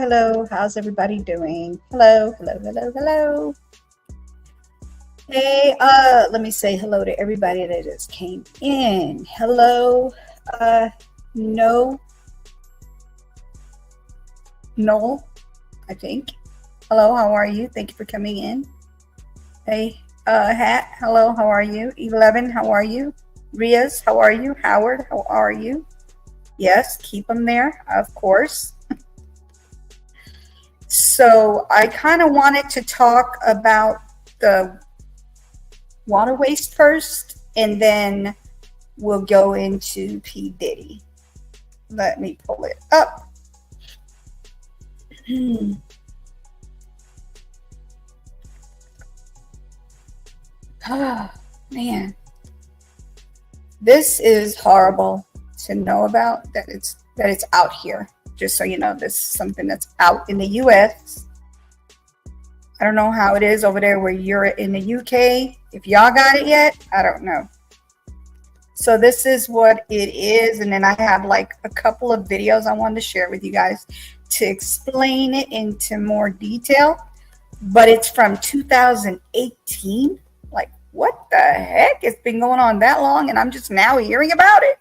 hello. How's everybody doing? Hello, hello, hello, hello. Hey, let me say hello to everybody that just came in. Hello, uh, no, Noel, I think. Hello, how are you? Thank you for coming in. Hey, Hat, hello, how are you? 11, how are you? Riaz, how are you? Howard, how are you? Yes, keep them there, of course. So I kind of wanted to talk about the water waste first, and then we'll go into P. Diddy. Let me pull it up. Oh, man. This is horrible to know about, that it's out here. Just so you know, this is something that's out in the US. I don't know how it is over there where you're in the UK. If y'all got it yet, I don't know. So this is what it is. And then I have like a couple of videos I wanted to share with you guys to explain it into more detail. But it's from 2018. Like, what the heck? It's been going on that long and I'm just now hearing about it.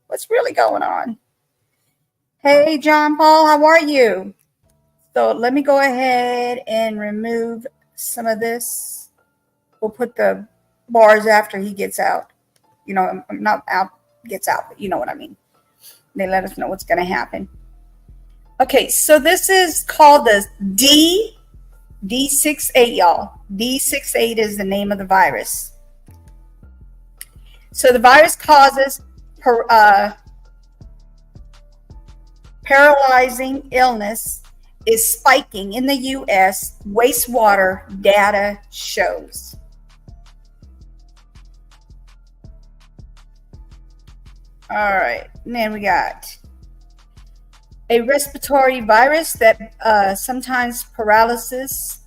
What's really going on? Hey, John Paul, how are you? So let me go ahead and remove some of this. We'll put the bars after he gets out. You know, not out, gets out, but you know what I mean. They let us know what's going to happen. Okay, so this is called the D68, y'all. D68 is the name of the virus. So the virus causes paralyzing illness is spiking in the U.S., wastewater data shows. All right, and then we got a respiratory virus that sometimes paralyzes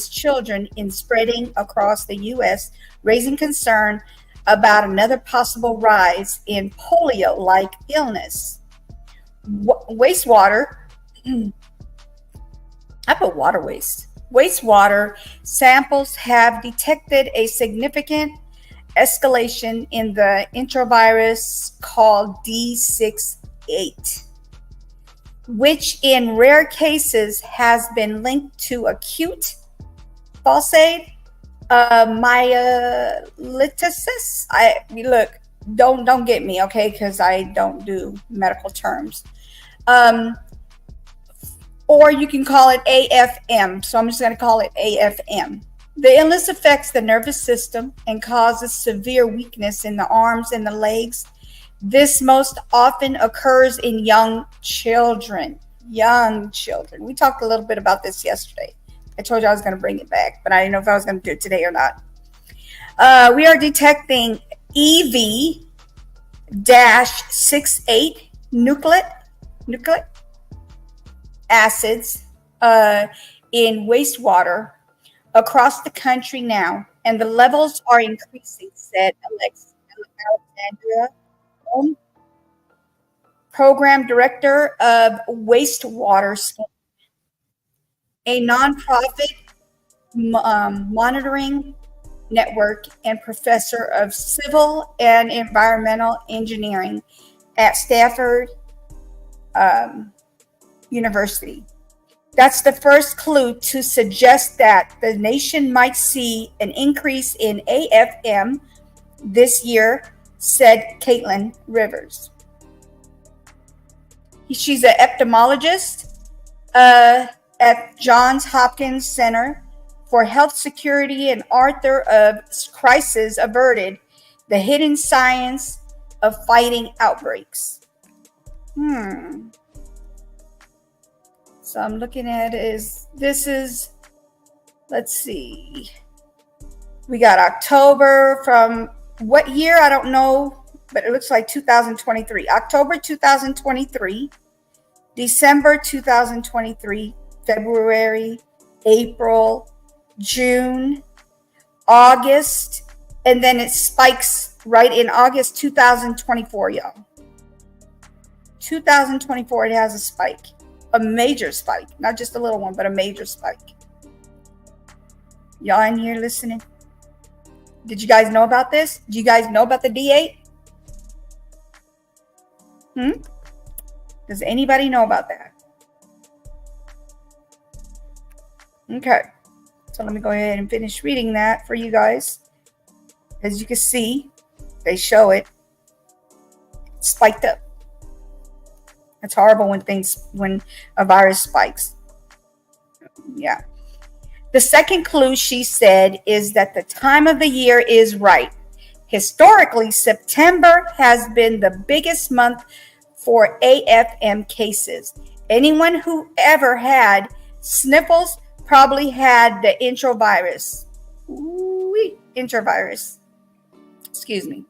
children in spreading across the U.S., raising concern about another possible rise in polio-like illness. Wastewater, I put water waste. Wastewater samples have detected a significant escalation in the enterovirus called D68, which in rare cases has been linked to acute falciparum myelitisis. Look, don't get me, okay, because I don't do medical terms. Or you can call it AFM. So I'm just going to call it AFM. The illness affects the nervous system and causes severe weakness in the arms and the legs. This most often occurs in young children. Young children. We talked a little bit about this yesterday. I told you I was going to bring it back, but I didn't know if I was going to do it today or not. We are detecting EV-68 nucleic acids in wastewater across the country now, and the levels are increasing, said Alexandria, Program Director of Wastewater Scan, a nonprofit monitoring network and professor of civil and environmental engineering at Stanford University. That's the first clue to suggest that the nation might see an increase in AFM this year, said Caitlin Rivers. She's an epidemiologist at Johns Hopkins Center for Health Security and author of Crisis Averted, The Hidden Science of Fighting Outbreaks. So I'm looking at let's see. We got October from what year? I don't know, but it looks like 2023. October 2023, December 2023, February, April, June, August, and then it spikes right in August 2024, y'all. 2024, it has a spike, a major spike, not just a little one, but a major spike. Y'all in here listening? Did you guys know about this? Do you guys know about the D8? Does anybody know about that? Okay. So let me go ahead and finish reading that for you guys. As you can see, they show it spiked up. It's horrible when a virus spikes. Yeah. The second clue, she said, is that the time of the year is right. Historically, September has been the biggest month for AFM cases. Anyone who ever had sniffles probably had the introvirus. Ooh, introvirus. Excuse me.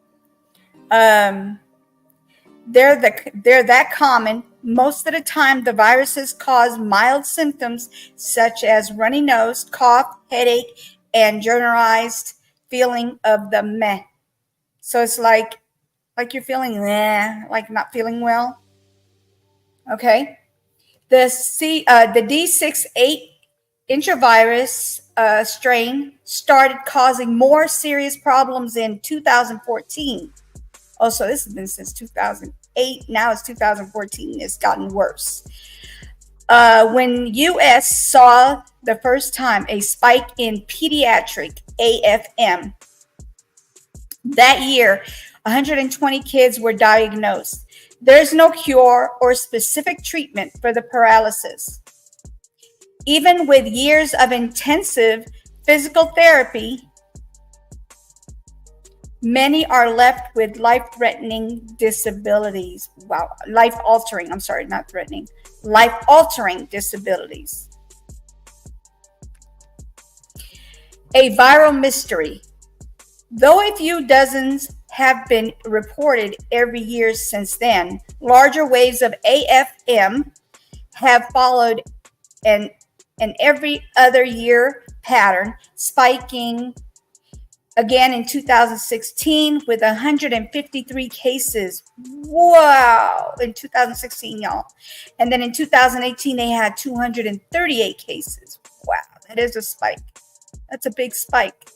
They're that common. Most of the time, the viruses cause mild symptoms such as runny nose, cough, headache, and generalized feeling of the meh. So it's like you're feeling like not feeling well. Okay. The D68 intravirus strain started causing more serious problems in 2014. Oh, so this has been since 2008. Now it's 2014. It's gotten worse. When U.S. saw the first time a spike in pediatric AFM, that year, 120 kids were diagnosed. There's no cure or specific treatment for the paralysis. Even with years of intensive physical therapy, many are left with life-threatening disabilities. Wow, life-altering, I'm sorry, not threatening, life-altering disabilities. A viral mystery. Though a few dozens have been reported every year since then, larger waves of AFM have followed an every other year pattern, spiking again in 2016 with 153 cases. Wow, in 2016, y'all. And then in 2018, they had 238 cases. Wow, that is a spike. That's a big spike.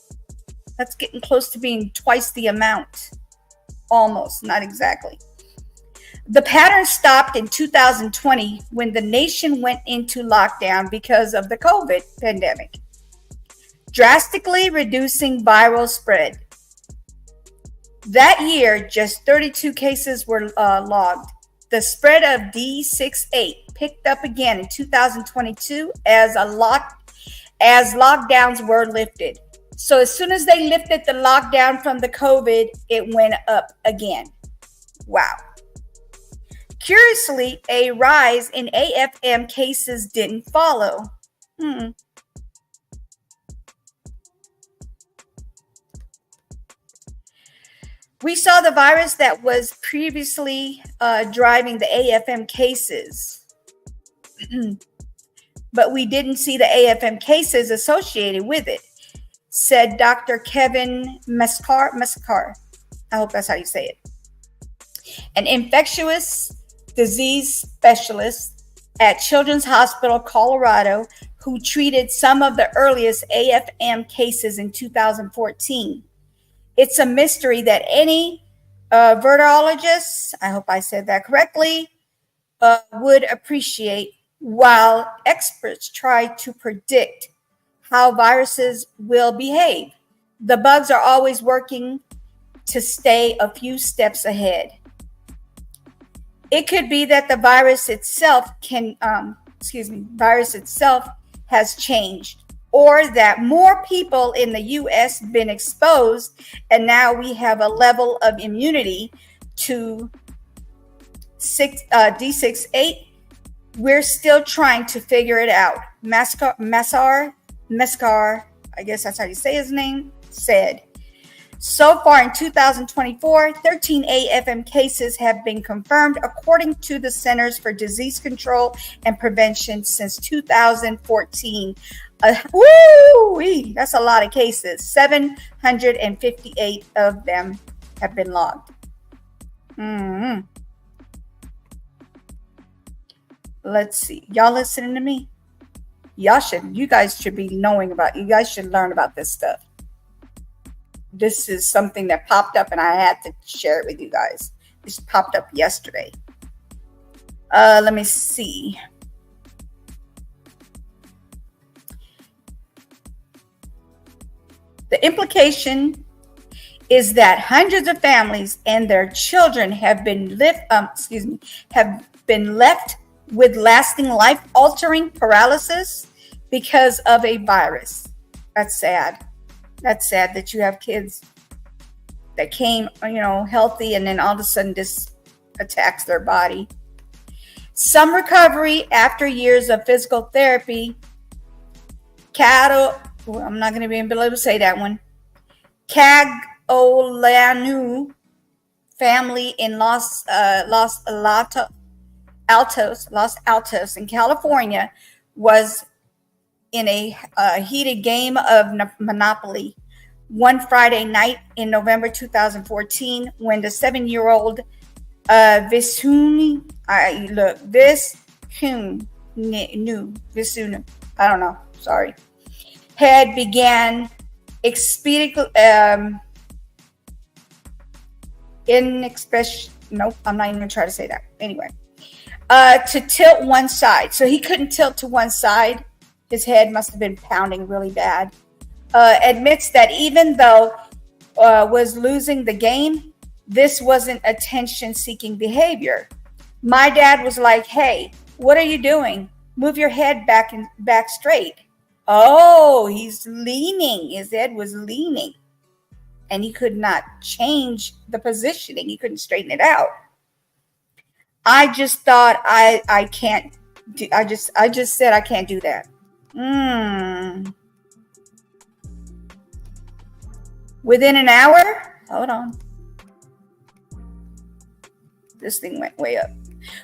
That's getting close to being twice the amount. Almost, not exactly. The pattern stopped in 2020 when the nation went into lockdown because of the COVID pandemic, drastically reducing viral spread. That year, just 32 cases were logged. The spread of D68 picked up again in 2022 as lockdowns were lifted. So as soon as they lifted the lockdown from the COVID, it went up again. Wow. Curiously, a rise in AFM cases didn't follow. We saw the virus that was previously driving the AFM cases, but we didn't see the AFM cases associated with it, said Dr. Kevin Mescar. I hope that's how you say it. An infectious disease specialist at Children's Hospital Colorado who treated some of the earliest AFM cases in 2014. It's a mystery that any virologist, I hope I said that correctly, would appreciate, while experts try to predict how viruses will behave. The bugs are always working to stay a few steps ahead. It could be that the virus itself has changed, or that more people in the U.S. been exposed, and now we have a level of immunity to D68. We're still trying to figure it out. Mescar, I guess that's how you say his name, said. So far in 2024, 13 AFM cases have been confirmed according to the Centers for Disease Control and Prevention since 2014. That's a lot of cases. 758 of them have been logged. let's see. Y'all listening to me? You guys should be knowing about, you guys should learn about this stuff. This is something that popped up and I had to share it with you guys. This popped up yesterday. Let me see. The implication is that hundreds of families and their children have been left with lasting life-altering paralysis because of a virus. That's sad. That's sad that you have kids that came, healthy, and then all of a sudden this attacks their body. Some recovery after years of physical therapy. I'm not going to be able to say that one. Cagolanu family in Los Altos in California was in a heated game of Monopoly one Friday night in November 2014 when the 7-year-old Visunu, I don't know, sorry, had began nope, I'm not even going to try to say that. Anyway, to tilt one side. So he couldn't tilt to one side. His head must have been pounding really bad. Admits that even though was losing the game, this wasn't attention-seeking behavior. My dad was like, "Hey, what are you doing? Move your head back straight." Oh, he's leaning. His head was leaning. And he could not change the positioning. He couldn't straighten it out. I just thought I can't do, I just said I can't do that. Within an hour, hold on. This thing went way up.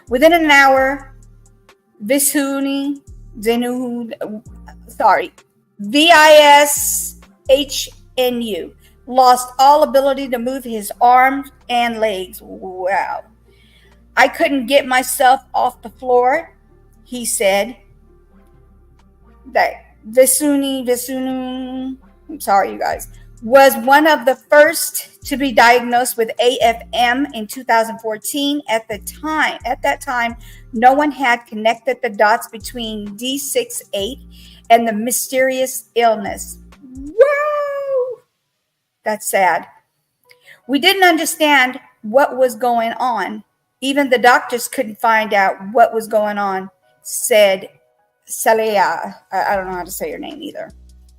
Within an hour, Visunu, lost all ability to move his arms and legs. Wow. I couldn't get myself off the floor, he said. That Visunu, I'm sorry, you guys, was one of the first to be diagnosed with AFM in 2014. At that time, no one had connected the dots between D68 and the mysterious illness. Wow! That's sad. We didn't understand what was going on. Even the doctors couldn't find out what was going on, said Salea. I don't know how to say her name either.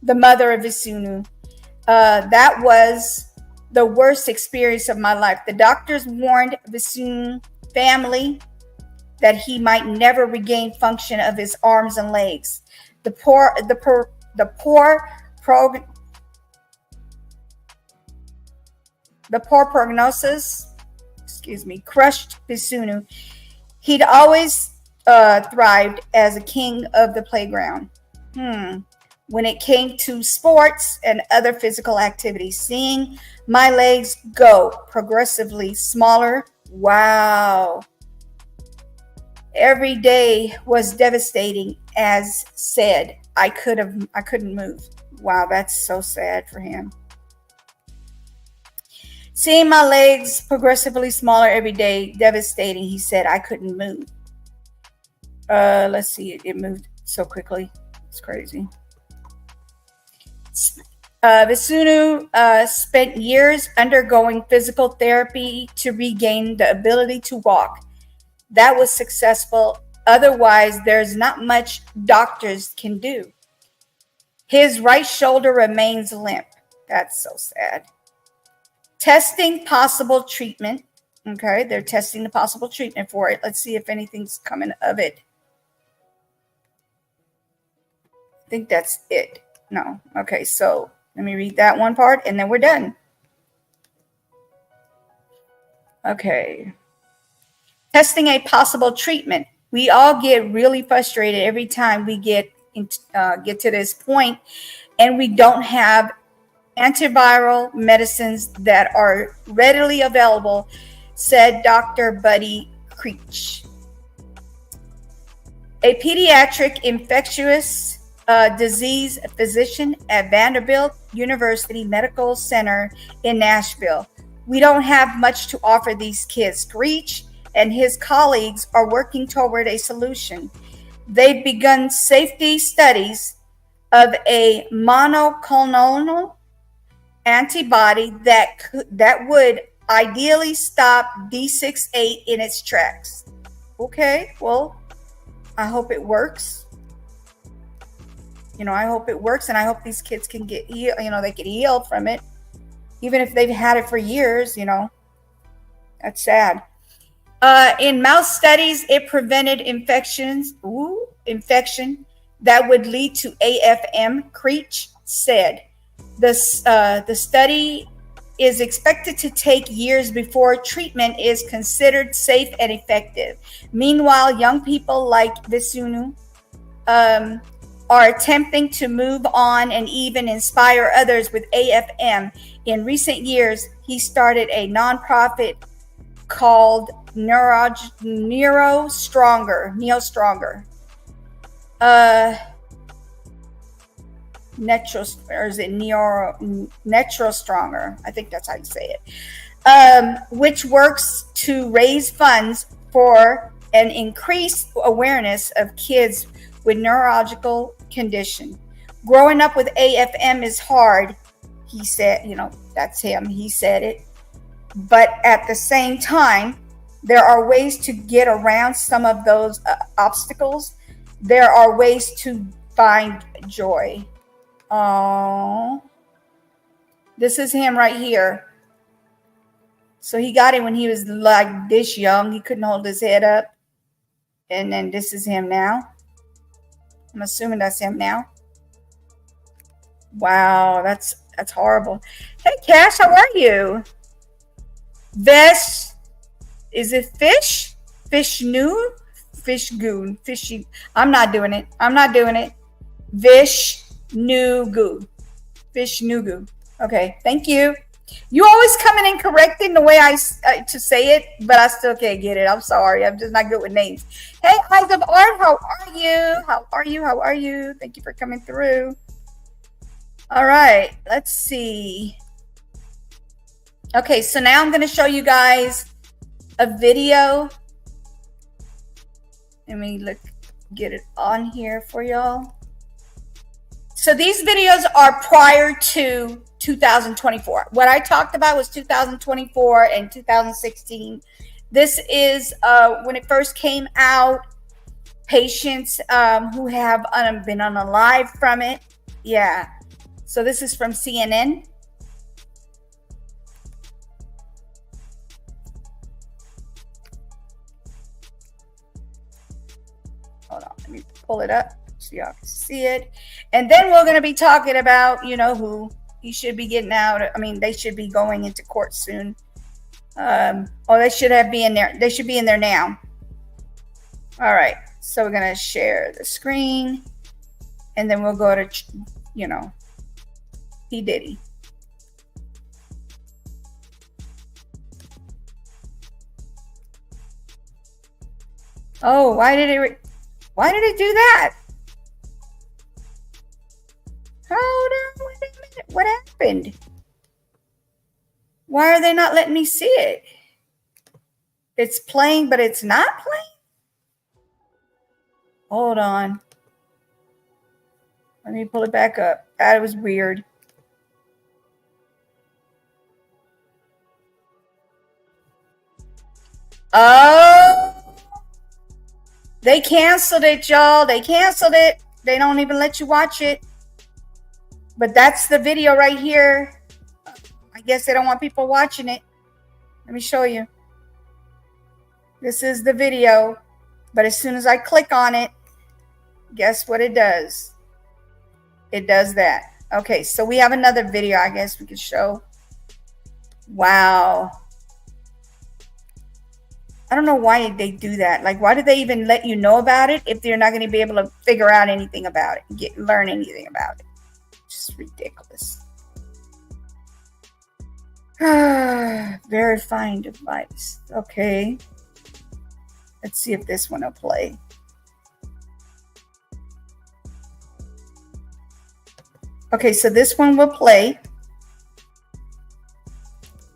The mother of Visunu. That was the worst experience of my life. The doctors warned Visunu family that he might never regain function of his arms and legs. The poor prognosis, crushed Visunu. He'd always thrived as a king of the playground. When it came to sports and other physical activities, seeing my legs go progressively smaller. Wow. Every day was devastating. As said, I couldn't move. Wow, that's so sad for him. Seeing my legs progressively smaller every day, devastating. He said, I couldn't move. Let's see, it moved so quickly. It's crazy. Visunu spent years undergoing physical therapy to regain the ability to walk. That was successful. Otherwise, there's not much doctors can do. His right shoulder remains limp. That's so sad. Testing possible treatment. Okay, they're testing the possible treatment for it. Let's see if anything's coming of it. I think that's it. No. Okay, so let me read that one part and then we're done. Okay. Testing a possible treatment. We all get really frustrated every time we get to this point and we don't have antiviral medicines that are readily available, said Dr. Buddy Creech. a pediatric infectious disease physician at Vanderbilt University Medical Center in Nashville. We don't have much to offer these kids. Screech and his colleagues are working toward a solution. They've begun safety studies of a monoclonal antibody that would ideally stop D68 in its tracks. Okay, well, I hope it works. I hope it works, and I hope these kids can get healed. They can heal from it, even if they've had it for years. That's sad. In mouse studies, it prevented infection that would lead to AFM. Creech said the study is expected to take years before treatment is considered safe and effective. Meanwhile, young people like Visunu are attempting to move on and even inspire others with AFM. In recent years, he started a nonprofit called Neo Stronger. Natural Stronger. I think that's how you say it. Which works to raise funds for and increase awareness of kids with neurological condition. Growing up with AFM is hard, he said. That's him. He said it. But at the same time, there are ways to get around some of those obstacles. There are ways to find joy. Oh, this is him right here. So he got it when he was like this young. He couldn't hold his head up. And then this is him now. I'm assuming that's him now. Wow, that's horrible. Hey, Cash, how are you? Is it fish? Fish new? Fish goon. Fishy. I'm not doing it. Vish Nugu. Fish Nugu. Okay, thank you. You always coming in correcting the way I to say it, but I still can't get it. I'm sorry. I'm just not good with names. Hey, Eyes of Art, how are you? Thank you for coming through. All right, let's see. Okay, so now I'm going to show you guys a video. Let me get it on here for y'all. So these videos are prior to 2024. What I talked about was 2024 and 2016. This is when it first came out. Patients who have been unalive from it. Yeah. So this is from CNN. Hold on, let me pull it up so y'all can see it. And then we're going to be talking about, who he should be getting out. I mean, they should be going into court soon. They should be in there. They should be in there now. All right. So we're going to share the screen. And then we'll go to, DIDDY. Oh, why did it do that? Hold on, wait a minute. What happened? Why are they not letting me see it? It's playing, but it's not playing? Hold on. Let me pull it back up. That was weird. Oh, they canceled it, y'all. They canceled it. They don't even let you watch it. But that's the video right here. I guess they don't want people watching it. Let me show you. This is the video. But as soon as I click on it, guess what it does? It does that. Okay, so we have another video I guess we could show. Wow. I don't know why they do that. Like, why do they even let you know about it if they're not going to be able to figure out anything about it, learn anything about it? Just ridiculous. Verifying device. Okay. Let's see if this one will play. Okay, so this one will play.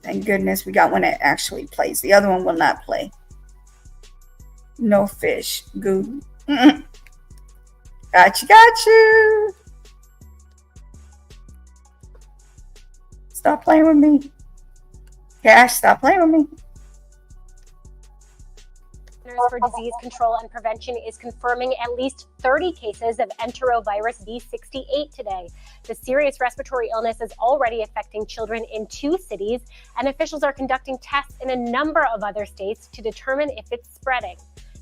Thank goodness we got one that actually plays. The other one will not play. No fish. Goo. Got you. Stop playing with me. Cash, stop playing with me. Centers for Disease Control and Prevention is confirming at least 30 cases of enterovirus D68 today. The serious respiratory illness is already affecting children in 2 cities, and officials are conducting tests in a number of other states to determine if it's spreading.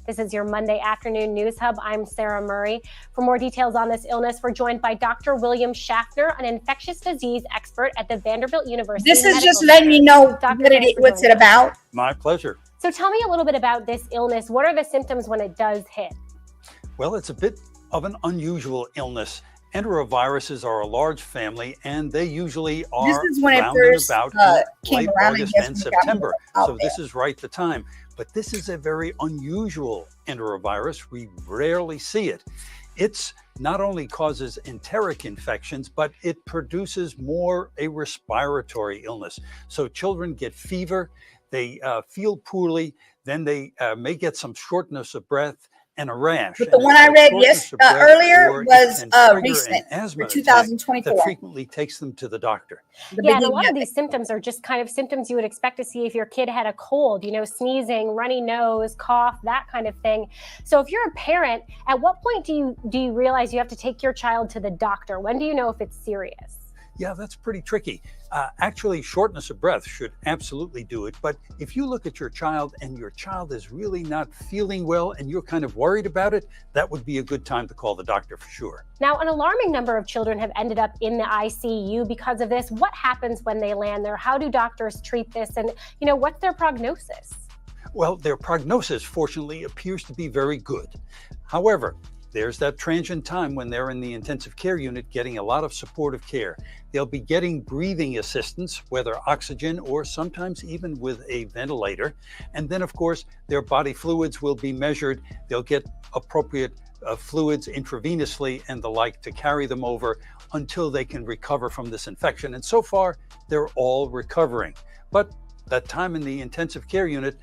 This is your Monday afternoon news hub. I'm Sarah Murray. For more details on this illness, we're joined by Dr. William Schaffner, an infectious disease expert at the Vanderbilt University. This is just letting you know what's it about. My pleasure. So tell me a little bit about this illness. What are the symptoms when it does hit? Well, it's a bit of an unusual illness. Enteroviruses are a large family, and they usually are about late August and September. So this is right the time. But this is a very unusual enterovirus. We rarely see it. It's not only causes enteric infections, but it produces more a respiratory illness. So children get fever, they feel poorly, then they may get some shortness of breath and a rash. But the one I read earlier was recent, for 2024. That frequently takes them to the doctor. Yeah, and a lot of these symptoms are just kind of symptoms you would expect to see if your kid had a cold, you know, sneezing, runny nose, cough, that kind of thing. So if you're a parent, at what point do you realize you have to take your child to the doctor? When do you know if it's serious? Yeah, that's pretty tricky. Actually, shortness of breath should absolutely do it. But if you look at your child and your child is really not feeling well and you're kind of worried about it, that would be a good time to call the doctor for sure. Now, an alarming number of children have ended up in the ICU because of this. What happens when they land there? How do doctors treat this? And, you know, what's their prognosis? Well, their prognosis, fortunately, appears to be very good. However, there's that transient time when they're in the intensive care unit getting a lot of supportive care. They'll be getting breathing assistance, whether oxygen or sometimes even with a ventilator. And then, of course, their body fluids will be measured. They'll get appropriate fluids intravenously and the like to carry them over until they can recover from this infection. And so far, they're all recovering. But that time in the intensive care unit,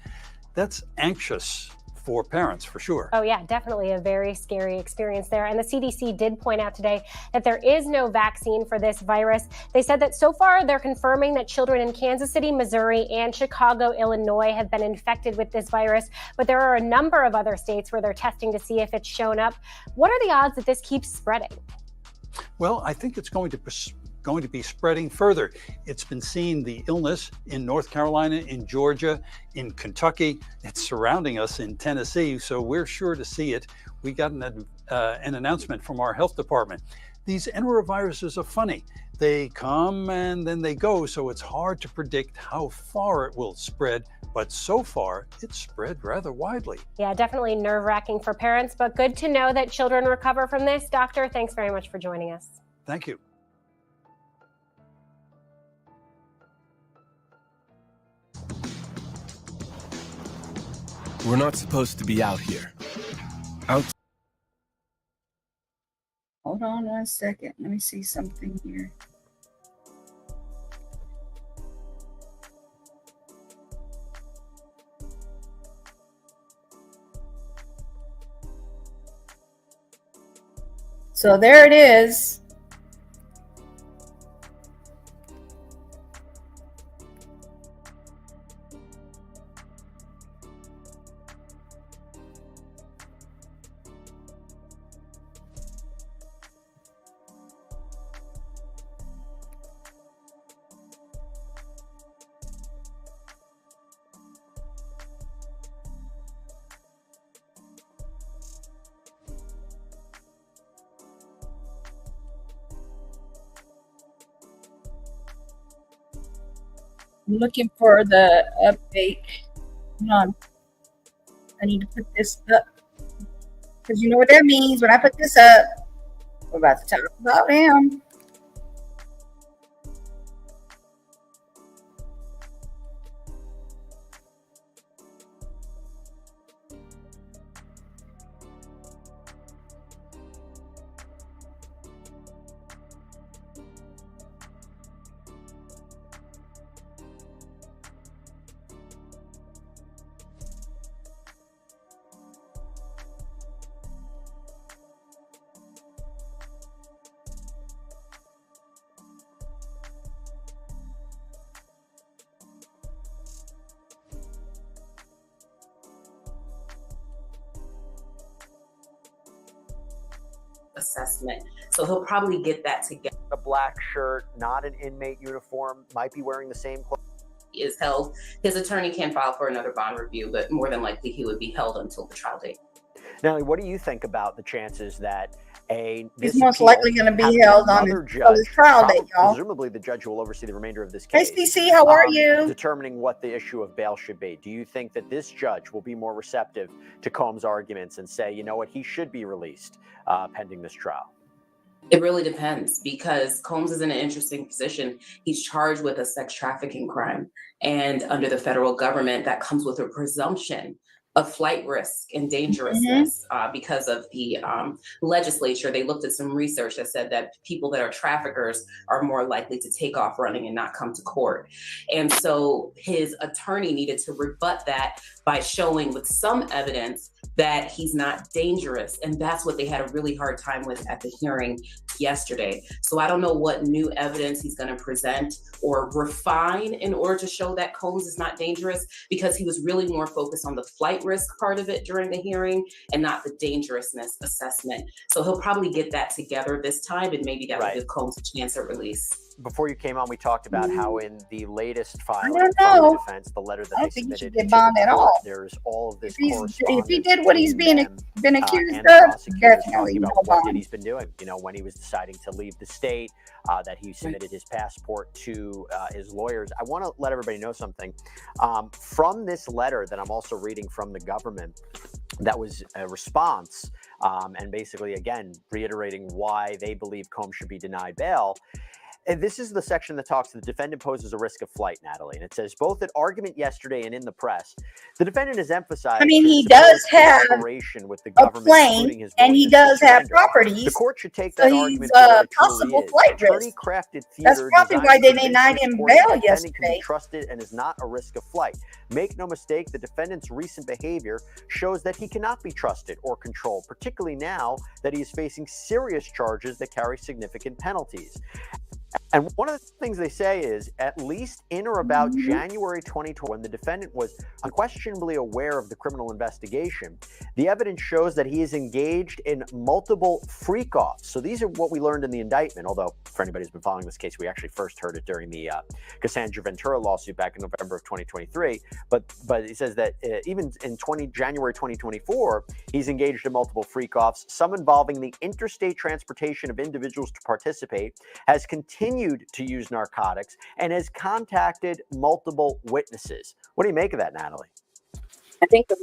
that's anxious for parents, for sure. Oh yeah, definitely a very scary experience there. And the CDC did point out today that there is no vaccine for this virus. They said that so far they're confirming that children in Kansas City, Missouri, and Chicago, Illinois have been infected with this virus, but there are a number of other states where they're testing to see if it's shown up. What are the odds that this keeps spreading? Well, I think it's going to be spreading further. It's been seen, the illness, in North Carolina, in Georgia, in Kentucky. It's surrounding us in Tennessee, so we're sure to see it. We got an announcement from our health department. These enteroviruses are funny. They come and then they go, so it's hard to predict how far it will spread, but so far it's spread rather widely. Yeah, definitely nerve-wracking for parents, but good to know that children recover from this. Doctor, thanks very much for joining us. Thank you. We're not supposed to be out here. Hold on 1 second. Let me see something here. So there it is. I'm looking for the update. Hold on. I need to put this up. Because you know what that means. When I put this up, we're about to talk about him. assessment. So he'll probably get that together. A black shirt, not an inmate uniform, might be wearing the same clothes. Is held. His attorney can file for another bond review, but more than likely he would be held until the trial date. Natalie, what do you think about the chances that he's most likely going to be held on his trial date, y'all? Presumably, the judge who will oversee the remainder of this case. Hey, CC, how are you? Determining what the issue of bail should be. Do you think that this judge will be more receptive to Combs' arguments and say, you know what, he should be released pending this trial? It really depends, because Combs is in an interesting position. He's charged with a sex trafficking crime. And under the federal government, that comes with a presumption of flight risk and dangerousness because of the legislature. They looked at some research that said that people that are traffickers are more likely to take off running and not come to court. And so his attorney needed to rebut that by showing with some evidence that he's not dangerous. And that's what they had a really hard time with at the hearing yesterday. So I don't know what new evidence he's going to present or refine in order to show that Combs is not dangerous, because he was really more focused on the flight risk part of it during the hearing and not the dangerousness assessment. So he'll probably get that together this time, and maybe that will give Combs a chance at release. Before you came on, we talked about how in the latest filing from the defense, the letter that they submitted to the court, there's all of this correspondence. If he did what he's been accused of, definitely no bond. What he's been doing, you know, when he was deciding to leave the state, that he submitted his passport to his lawyers. I want to let everybody know something. From this letter that I'm also reading from the government, that was a response, and basically, again, reiterating why they believe Combs should be denied bail. And this is the section that talks to the defendant poses a risk of flight, Natalie. And it says, both at argument yesterday and in the press, the defendant has emphasized. I mean, he does have with the a plane and he does have properties. The court should take that argument. He's a possible flight risk. That's probably why they denied him bail yesterday. Trusted and is not a risk of flight. Make no mistake, the defendant's recent behavior shows that he cannot be trusted or controlled, particularly now that he is facing serious charges that carry significant penalties. And one of the things they say is, at least in or about January 2020, when the defendant was unquestionably aware of the criminal investigation, the evidence shows that he is engaged in multiple freak-offs. So these are what we learned in the indictment, although for anybody who's been following this case, we actually first heard it during the Cassandra Ventura lawsuit back in November of 2023. But it says that even in January 2024, he's engaged in multiple freak-offs, some involving the interstate transportation of individuals to participate, has continued to use narcotics, and has contacted multiple witnesses. What do you make of that, Natalie? I think the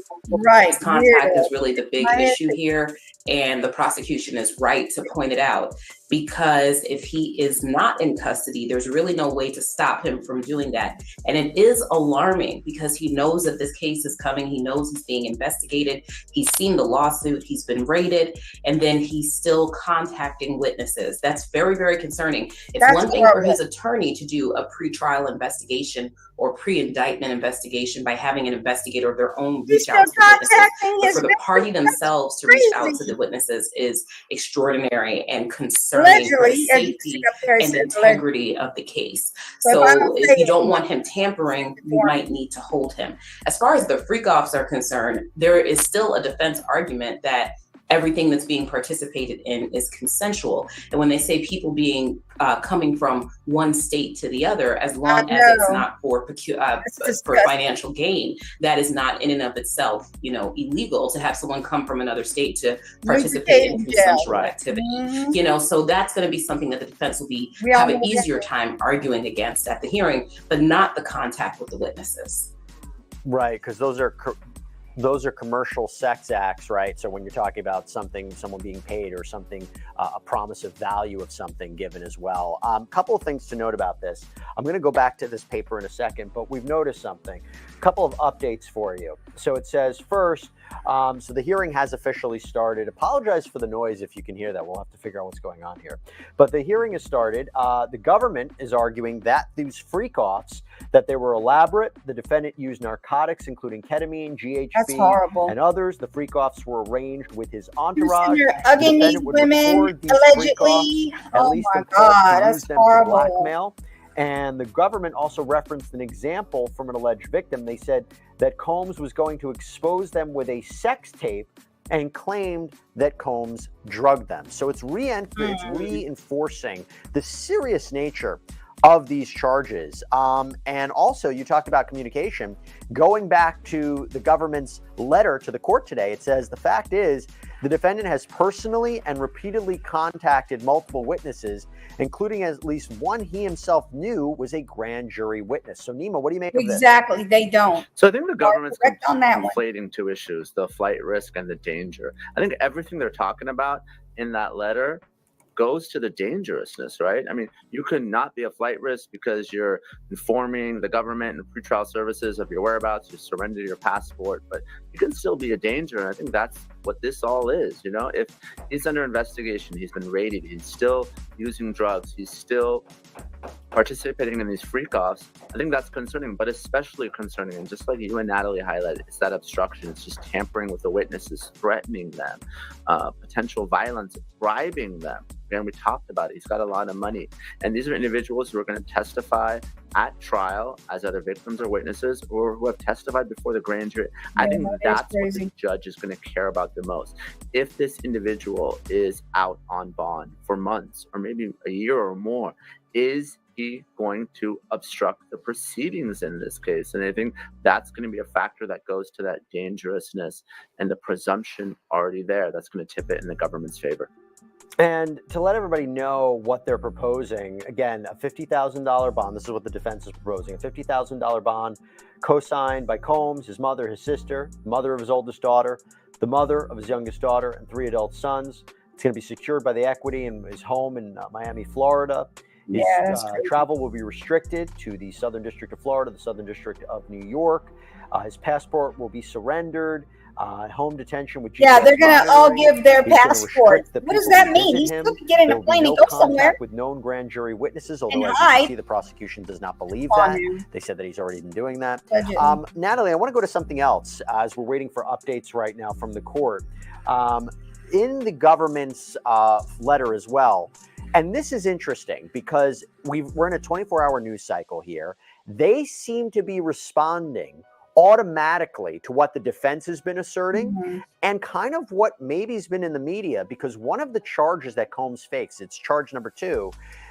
contact is really the big issue here, and the prosecution is right to point it out, because if he is not in custody, there's really no way to stop him from doing that. And it is alarming, because he knows that this case is coming. He knows he's being investigated. He's seen the lawsuit. He's been raided, and then he's still contacting witnesses. That's very, very concerning. It's one thing for his attorney to do a pretrial investigation or pre-indictment investigation by having an investigator of their own reach out to the witnesses. But for the party themselves to reach out to the witnesses is extraordinary and concerning for the safety and integrity of the case. So if you don't want him tampering, you might need to hold him. As far as the freak-offs are concerned, there is still a defense argument that everything that's being participated in is consensual. And when they say people being coming from one state to the other, as long as it's not for financial gain, that is not in and of itself, illegal to have someone come from another state to participate in consensual activity. So that's going to be something that the defense will have an easier time arguing against at the hearing, but not the contact with the witnesses. Right, because those are commercial sex acts, right? So when you're talking about someone being paid or something, a promise of value of something given as well. Couple of things to note about this. I'm going to go back to this paper in a second, but we've noticed something. Couple of updates for you. So it says first, so the hearing has officially started. Apologize for the noise if you can hear that. We'll have to figure out what's going on here. But the hearing has started. The government is arguing that these freak-offs, that they were elaborate. The defendant used narcotics, including ketamine, GHB, and others. The freak-offs were arranged with his entourage. You're hugging these women, allegedly. Oh my God, that's horrible. Blackmail. And the government also referenced an example from an alleged victim. They said that Combs was going to expose them with a sex tape and claimed that Combs drugged them. So it's reinforcing the serious nature of these charges. And also, you talked about communication. Going back to the government's letter to the court today, it says the fact is the defendant has personally and repeatedly contacted multiple witnesses, including at least one he himself knew was a grand jury witness. So, Nima, what do you make of this? Exactly, they don't. So I think the government's conflating conflating two issues, the flight risk and the danger. I think everything they're talking about in that letter goes to the dangerousness, right? I mean, you could not be a flight risk because you're informing the government and pretrial services of your whereabouts, you surrender your passport, but you can still be a danger. And I think that's what this all is. You know, if he's under investigation, he's been raided, he's still using drugs, he's still participating in these freak-offs, I think that's concerning, but especially concerning, and just like you and Natalie highlighted, it's that obstruction, it's just tampering with the witnesses, threatening them, potential violence, bribing them. And we talked about it, he's got a lot of money. And these are individuals who are going to testify at trial as either victims or witnesses, or who have testified before the grand jury. I think that's what the judge is going to care about the most. If this individual is out on bond for months, or maybe a year or more, is he going to obstruct the proceedings in this case? And I think that's going to be a factor that goes to that dangerousness and the presumption already there that's going to tip it in the government's favor. And to let everybody know what they're proposing, again, a $50,000 bond. This is what the defense is proposing, a $50,000 bond co-signed by Combs, his mother, his sister, mother of his oldest daughter, the mother of his youngest daughter, and 3 adult sons. It's going to be secured by the equity in his home in Miami, Florida. His travel will be restricted to the Southern District of Florida, the Southern District of New York. His passport will be surrendered. Home detention with GPS they're going to all give their passports. What does that mean? He's still getting a plane and go somewhere. With known grand jury witnesses, although as you can see, the prosecution does not believe that. They said that he's already been doing that. Natalie, I want to go to something else as we're waiting for updates right now from the court. In the government's letter as well, and this is interesting because we're in a 24-hour news cycle here. They seem to be responding automatically to what the defense has been asserting and kind of what maybe has been in the media, because one of the charges that Combs fakes, it's charge number 2,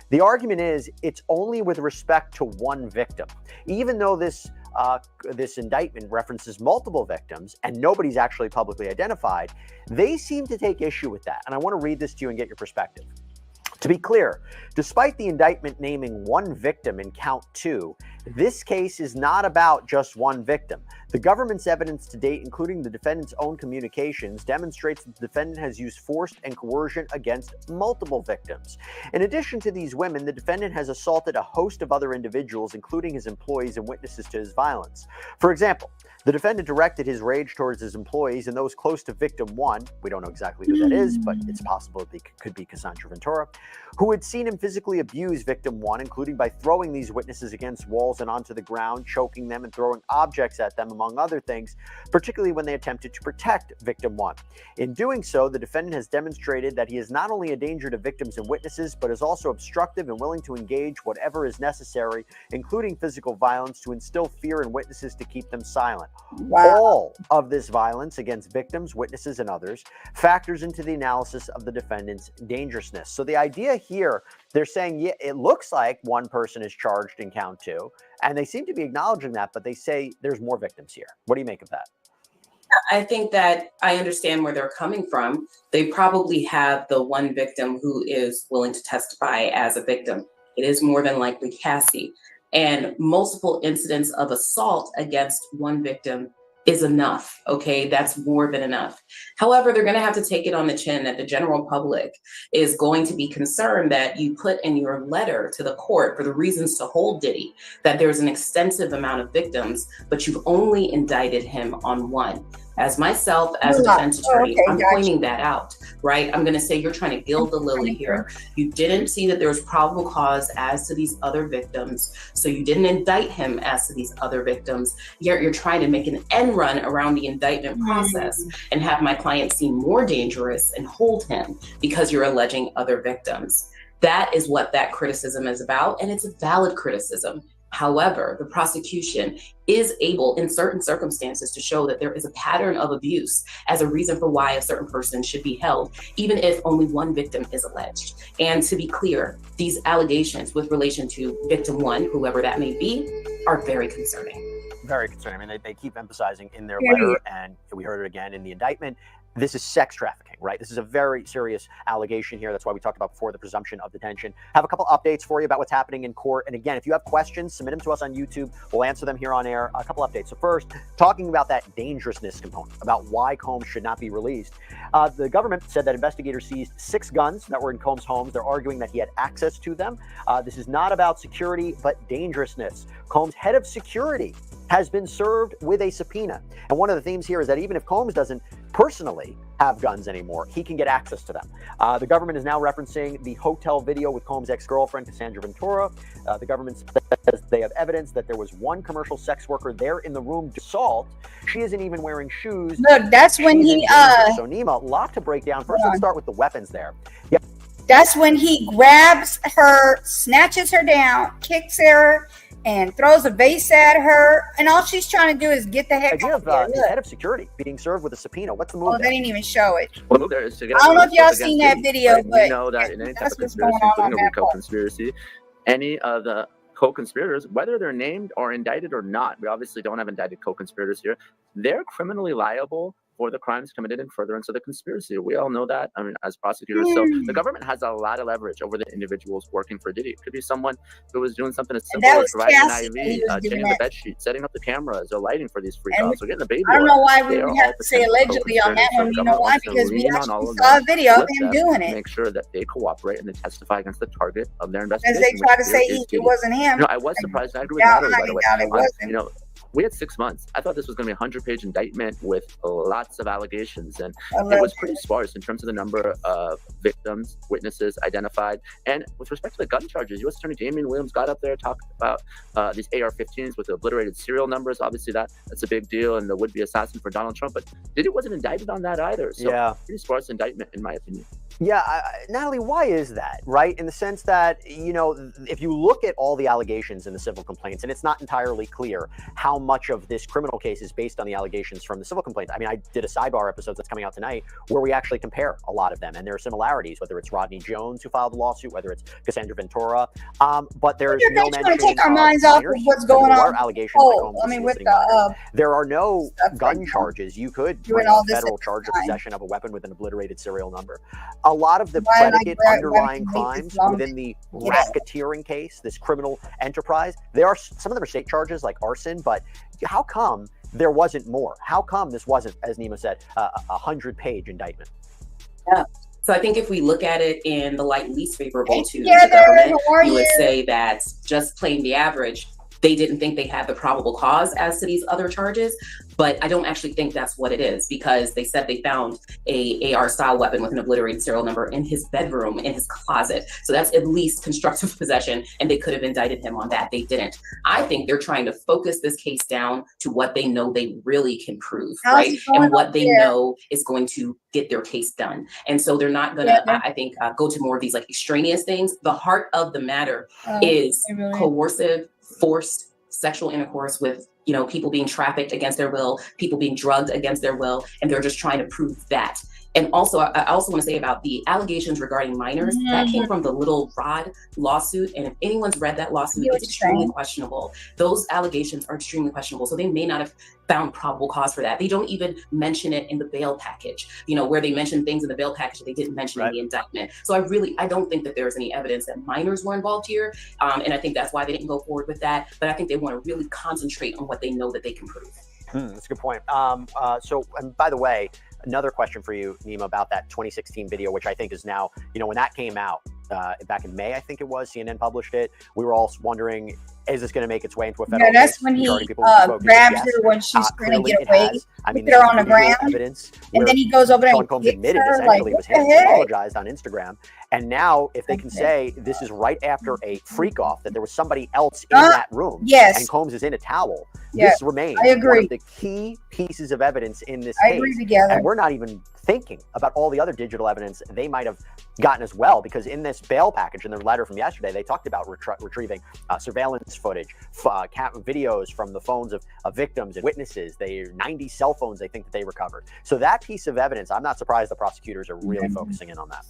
the argument is it's only with respect to one victim, even though this indictment references multiple victims and nobody's actually publicly identified. They seem to take issue with that, and I want to read this to you and get your perspective. To be clear, despite the indictment naming one victim in count 2, this case is not about just one victim. The government's evidence to date, including the defendant's own communications, demonstrates that the defendant has used force and coercion against multiple victims. In addition to these women, the defendant has assaulted a host of other individuals, including his employees and witnesses to his violence. For example, the defendant directed his rage towards his employees and those close to victim 1, we don't know exactly who that is, but it's possible it could be Cassandra Ventura, who had seen him physically abuse victim 1, including by throwing these witnesses against walls and onto the ground, choking them and throwing objects at them, among other things, particularly when they attempted to protect victim 1. In doing so, the defendant has demonstrated that he is not only a danger to victims and witnesses, but is also obstructive and willing to engage whatever is necessary, including physical violence, to instill fear in witnesses to keep them silent. All of this violence against victims, witnesses, and others factors into the analysis of the defendant's dangerousness. So the idea here, they're saying, yeah, it looks like one person is charged in count 2, and they seem to be acknowledging that, but they say there's more victims here. What do you make of that? I think that I understand where they're coming from. They probably have the one victim who is willing to testify as a victim. It is more than likely Cassie. And multiple incidents of assault against one victim is enough, okay? That's more than enough. However, they're going to have to take it on the chin that the general public is going to be concerned that you put in your letter to the court for the reasons to hold Diddy, that there's an extensive amount of victims, but you've only indicted him on one. As myself, as a defense attorney, I'm pointing that out, right? I'm going to say you're trying to gild the lily here. You didn't see that there was probable cause as to these other victims, so you didn't indict him as to these other victims. Yet you're trying to make an end run around the indictment process and have my client seem more dangerous and hold him because you're alleging other victims. That is what that criticism is about, and it's a valid criticism. However, the prosecution is able, in certain circumstances, to show that there is a pattern of abuse as a reason for why a certain person should be held, even if only one victim is alleged. And to be clear, these allegations with relation to victim one, whoever that may be, are very concerning. Very concerning. I mean, they keep emphasizing in their letter, and we heard it again in the indictment, this is sex trafficking, right? This is a very serious allegation here. That's why we talked about before the presumption of detention. Have a couple updates for you about what's happening in court. And again, if you have questions, submit them to us on YouTube. We'll answer them here on air. A couple updates. So first, talking about that dangerousness component, about why Combs should not be released. The government said that investigators seized 6 guns that were in Combs' homes. They're arguing that he had access to them. This is not about security, but dangerousness. Combs' head of security has been served with a subpoena. And one of the themes here is that even if Combs doesn't personally have guns anymore, he can get access to them. The government is now referencing the hotel video with Combs' ex-girlfriend, Cassandra Ventura. The government says they have evidence that there was one commercial sex worker there in the room to assault. She isn't even wearing shoes. Look, that's when he So Nima, a lot to break down. First, let's start with the weapons there. Yep. That's when he grabs her, snatches her down, kicks her, and throws a vase at her, and all she's trying to do is get the heck out of there. The head of security being served with a subpoena. What's the move? Oh, they didn't even show it. Well, the move there is to get I don't know if y'all seen that video, right? but we know that in any type that's of what's conspiracy, going on including a that RICO part. conspiracy, any of the co-conspirators, whether they're named or indicted or not, we obviously don't have indicted co-conspirators here, they're criminally liable for the crimes committed in furtherance of the conspiracy. We all know that, I mean, as prosecutors. So the government has a lot of leverage over the individuals working for Diddy. It could be someone who was doing something as simple as providing an IV, changing the bed sheet, setting up the cameras, or lighting for these freakouts, or getting the baby. I don't know why we would have to say allegedly on that one. You know why? Because we actually saw a video of him doing it. Make sure that they cooperate and they testify against the target of their investigation. As they try to say it wasn't him. You know, I was surprised. I agree with Natalie, by the way. It wasn't. You know, we had 6 months. I thought this was going to be a 100-page indictment with lots of allegations, and it was pretty sparse in terms of the number of victims, witnesses identified. And with respect to the gun charges, U.S. Attorney Damian Williams got up there, talked about these AR-15s with the obliterated serial numbers. Obviously, that's a big deal, and the would-be assassin for Donald Trump. But Diddy wasn't indicted on that either. So pretty sparse indictment, in my opinion. Yeah, Natalie, why is that, right? In the sense that, you know, if you look at all the allegations in the civil complaints, and it's not entirely clear how much of this criminal case is based on the allegations from the civil complaints. I mean, I did a sidebar episode that's coming out tonight where we actually compare a lot of them, and there are similarities, whether it's Rodney Jones who filed the lawsuit, whether it's Cassandra Ventura, but there's no mention to take our minds off of what's going on. Allegations there are no gun charges. You could bring a federal charge of possession of a weapon with an obliterated serial number. A lot of the predicate underlying crimes within the racketeering case, this criminal enterprise, there are some of them are state charges like arson, but how come there wasn't more? How come this wasn't, as Nima said, a 100-page indictment? Yeah. So I think if we look at it in the light least favorable to the government, you would say that just plain the average, they didn't think they had the probable cause as to these other charges. But I don't actually think that's what it is, because they said they found a AR style weapon with an obliterated serial number in his bedroom, in his closet. So that's at least constructive possession, and they could have indicted him on that. They didn't. I think they're trying to focus this case down to what they know they really can prove, right? And what they know is going to get their case done. And so they're not gonna, I think, go to more of these like extraneous things. The heart of the matter is coercive, forced sexual intercourse with, you know, people being trafficked against their will, people being drugged against their will, and they're just trying to prove that. And also, I also want to say about the allegations regarding minors, that came from the Little Rod lawsuit. And if anyone's read that lawsuit, it's extremely questionable. Those allegations are extremely questionable. So they may not have found probable cause for that. They don't even mention it in the bail package, you know, where they mention things in the bail package that they didn't mention in the indictment. So I don't think that there's any evidence that minors were involved here. And I think that's why they didn't go forward with that. But I think they want to really concentrate on what they know that they can prove. That's a good point. So, and by the way, another question for you, Nima, about that 2016 video, which I think is now, you know, when that came out back in May, I think it was, CNN published it. We were all wondering, is this going to make its way into a federal case? That's when he grabs her when she's trying to get away. I mean, put her on the ground, and then he goes over there and Combs admitted essentially it was him. He apologized on Instagram. And now, if they can say this is right after a freak-off, that there was somebody else in that room, and Combs is in a towel, this remains one of the key pieces of evidence in this case. And we're not even thinking about all the other digital evidence they might have gotten as well, because in this bail package, in their letter from yesterday, they talked about retrieving surveillance footage, videos from the phones of victims and witnesses. 90 cell phones they think that they recovered. So that piece of evidence, I'm not surprised the prosecutors are really focusing in on that.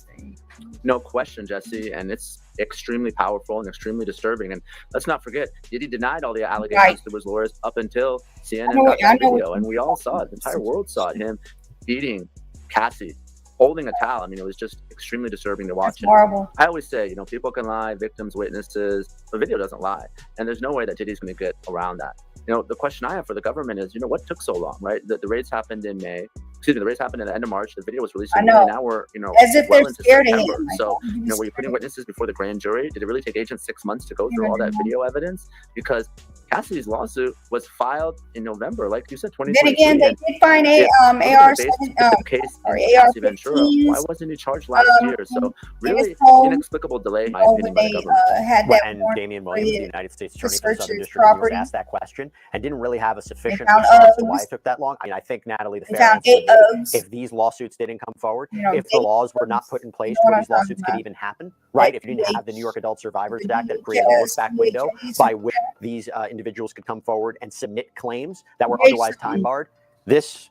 No question, Jesse, and it's extremely powerful and extremely disturbing. And let's not forget, Diddy denied all the allegations to his lawyers up until CNN got that video, and we all saw it. The entire world saw it. Him beating Cassie, holding a towel. I mean, it was just extremely disturbing to watch. Horrible. I always say, you know, people can lie, victims, witnesses. The video doesn't lie, and there's no way that Diddy's going to get around that. You know, the question I have for the government is, you know, what took so long, right? The raids happened in May. Excuse me, the race happened at the end of March. The video was released in May. Now we're, you know, as if well they're scared of him. So, you know, were you putting witnesses before the grand jury? Did it really take agents 6 months to go through all that video evidence? Because Cassidy's lawsuit was filed in November, like you said, 2023. Then again, they did find AR-15. Why wasn't he charged last year? So really inexplicable delay, in my opinion, by the government. And Damian Williams, the United States Attorney for the Southern District, was asked that question and didn't really have a sufficient response to why it took that long. I mean, I think, Natalie, the fair answer is, if these lawsuits didn't come forward, if the laws were not put in place where these lawsuits could even happen, right? If you didn't have the New York Adult Survivors Act that created a look-back window by which these individuals could come forward and submit claims that were otherwise time barred, this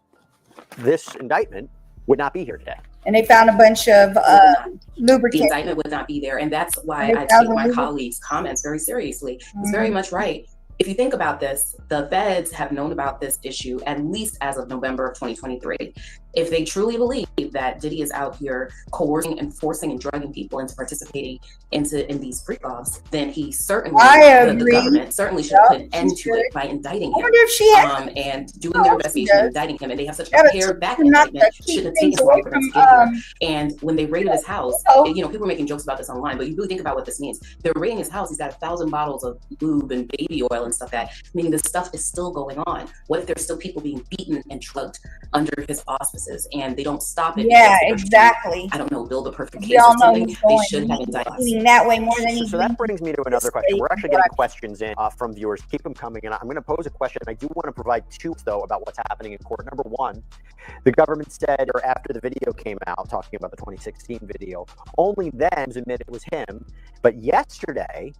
indictment would not be here today. And they found a bunch of lubricant. The indictment would not be there, and that's why I take my colleagues' comments very seriously. It's very much right. If you think about this, the feds have known about this issue at least as of November of 2023. If they truly believe that Diddy is out here coercing and forcing and drugging people into participating in these freak-offs, then he certainly, the government certainly should put an end to it by indicting him. And doing their investigation and indicting him. And they have such a pared back indictment, should have taken longer to get here. And when they raided his house, you know, people are making jokes about this online, but you really think about what this means. They're raiding his house. He's got 1,000 bottles of lube and baby oil and stuff that, meaning this stuff is still going on. What if there's still people being beaten and drugged under his auspices and they don't stop it? Yeah, exactly. I don't know, build a perfect case or something. They should have indicted that way more than so that brings me to another question. We're actually getting questions in from viewers. Keep them coming, and I'm going to pose a question. I do want to provide two, though, about what's happening in court. Number one, the government said, or after the video came out, talking about the 2016 video, only then admitted it was him. But yesterday,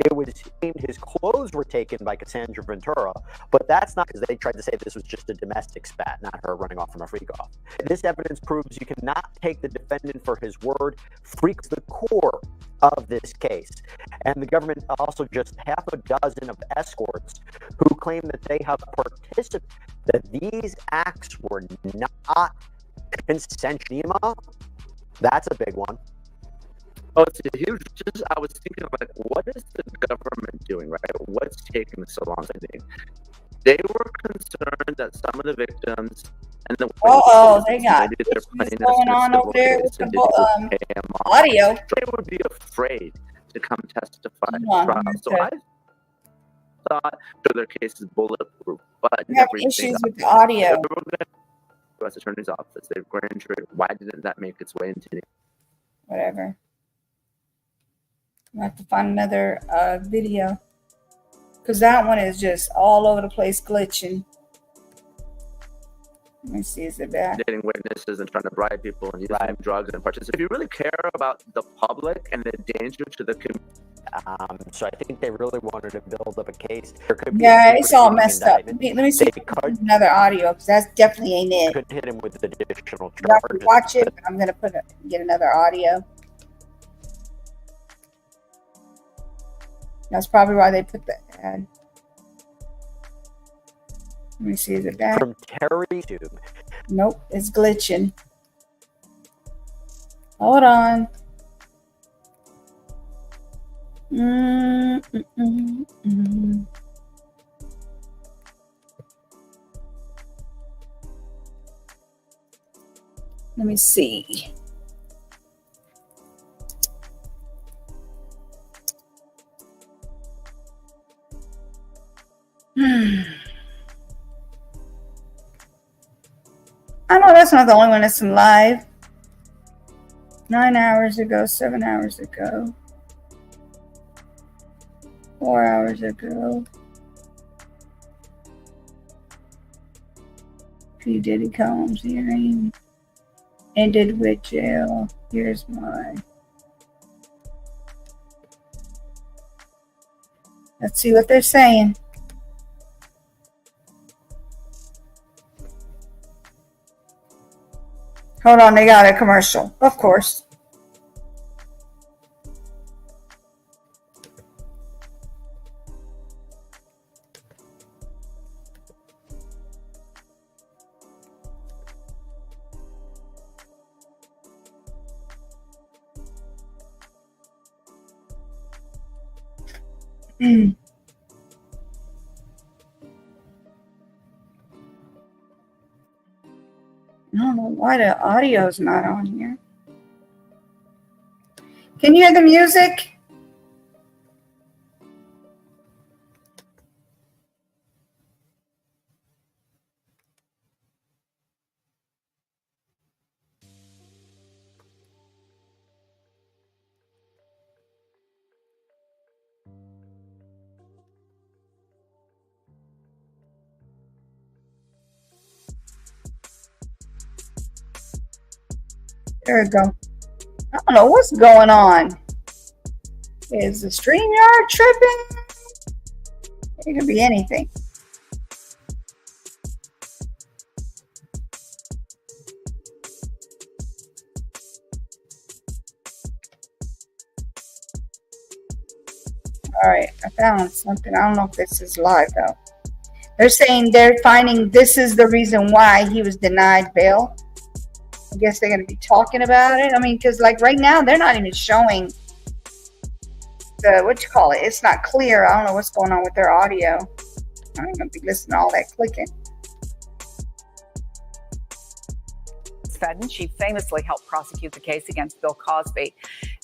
it was claimed his clothes were taken by Cassandra Ventura, but that's not, because they tried to say this was just a domestic spat, not her running off from a freak-off. This evidence proves you cannot take the defendant for his word. Freaks the core of this case. And the government also just half a dozen of escorts who claim that they have participated, that these acts were not consensual. That's a big one. Oh, it's a huge. I was thinking, like, what is the government doing, right? What's taking so long? I think they were concerned that some of the victims and the they got issues going on over there with the audio. They would be afraid to come testify in trial. So I thought their case is bulletproof, but we have issues with the audio. U.S. Attorney's Office, they've grand jury. Why didn't that make its way into the whatever? I have to find another video, because that one is just all over the place glitching. Let me see, is it back? Dating witnesses and trying to bribe people and using drugs and participate. If you really care about the public and the danger to the community. So I think they really wanted to build up a case. There could be it's all messed up. Let me see another audio, because that's definitely ain't it. Could hit him with additional charges. Watch it, but I'm gonna get another audio. That's probably why they put that ad. Let me see, is it back? From Terry Tube. Nope, it's glitching. Hold on. Let me see. I know that's not the only one that's live. 9 hours ago, 7 hours ago, 4 hours ago. P. Diddy Combs hearing. ended with jail. Here's my. Let's see what they're saying. Hold on, they got a commercial, of course. I don't know why the audio's not on here. Can you hear the music? There we go. I don't know what's going on. Is the StreamYard tripping? It could be anything. All right, I found something. I don't know if this is live though. They're saying they're finding this is the reason why he was denied bail. I guess they're going to be talking about it. I mean, because like right now, they're not even showing the, what you call it. It's not clear. I don't know what's going on with their audio. I'm going to be listening to all that clicking. Fedden. She famously helped prosecute the case against Bill Cosby.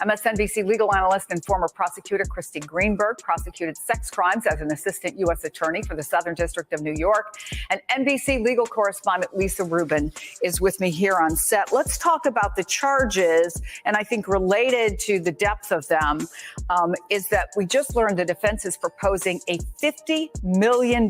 MSNBC legal analyst and former prosecutor Christy Greenberg prosecuted sex crimes as an assistant U.S. attorney for the Southern District of New York. And NBC legal correspondent Lisa Rubin is with me here on set. Let's talk about the charges, and I think related to the depth of them is that we just learned the defense is proposing a $50 million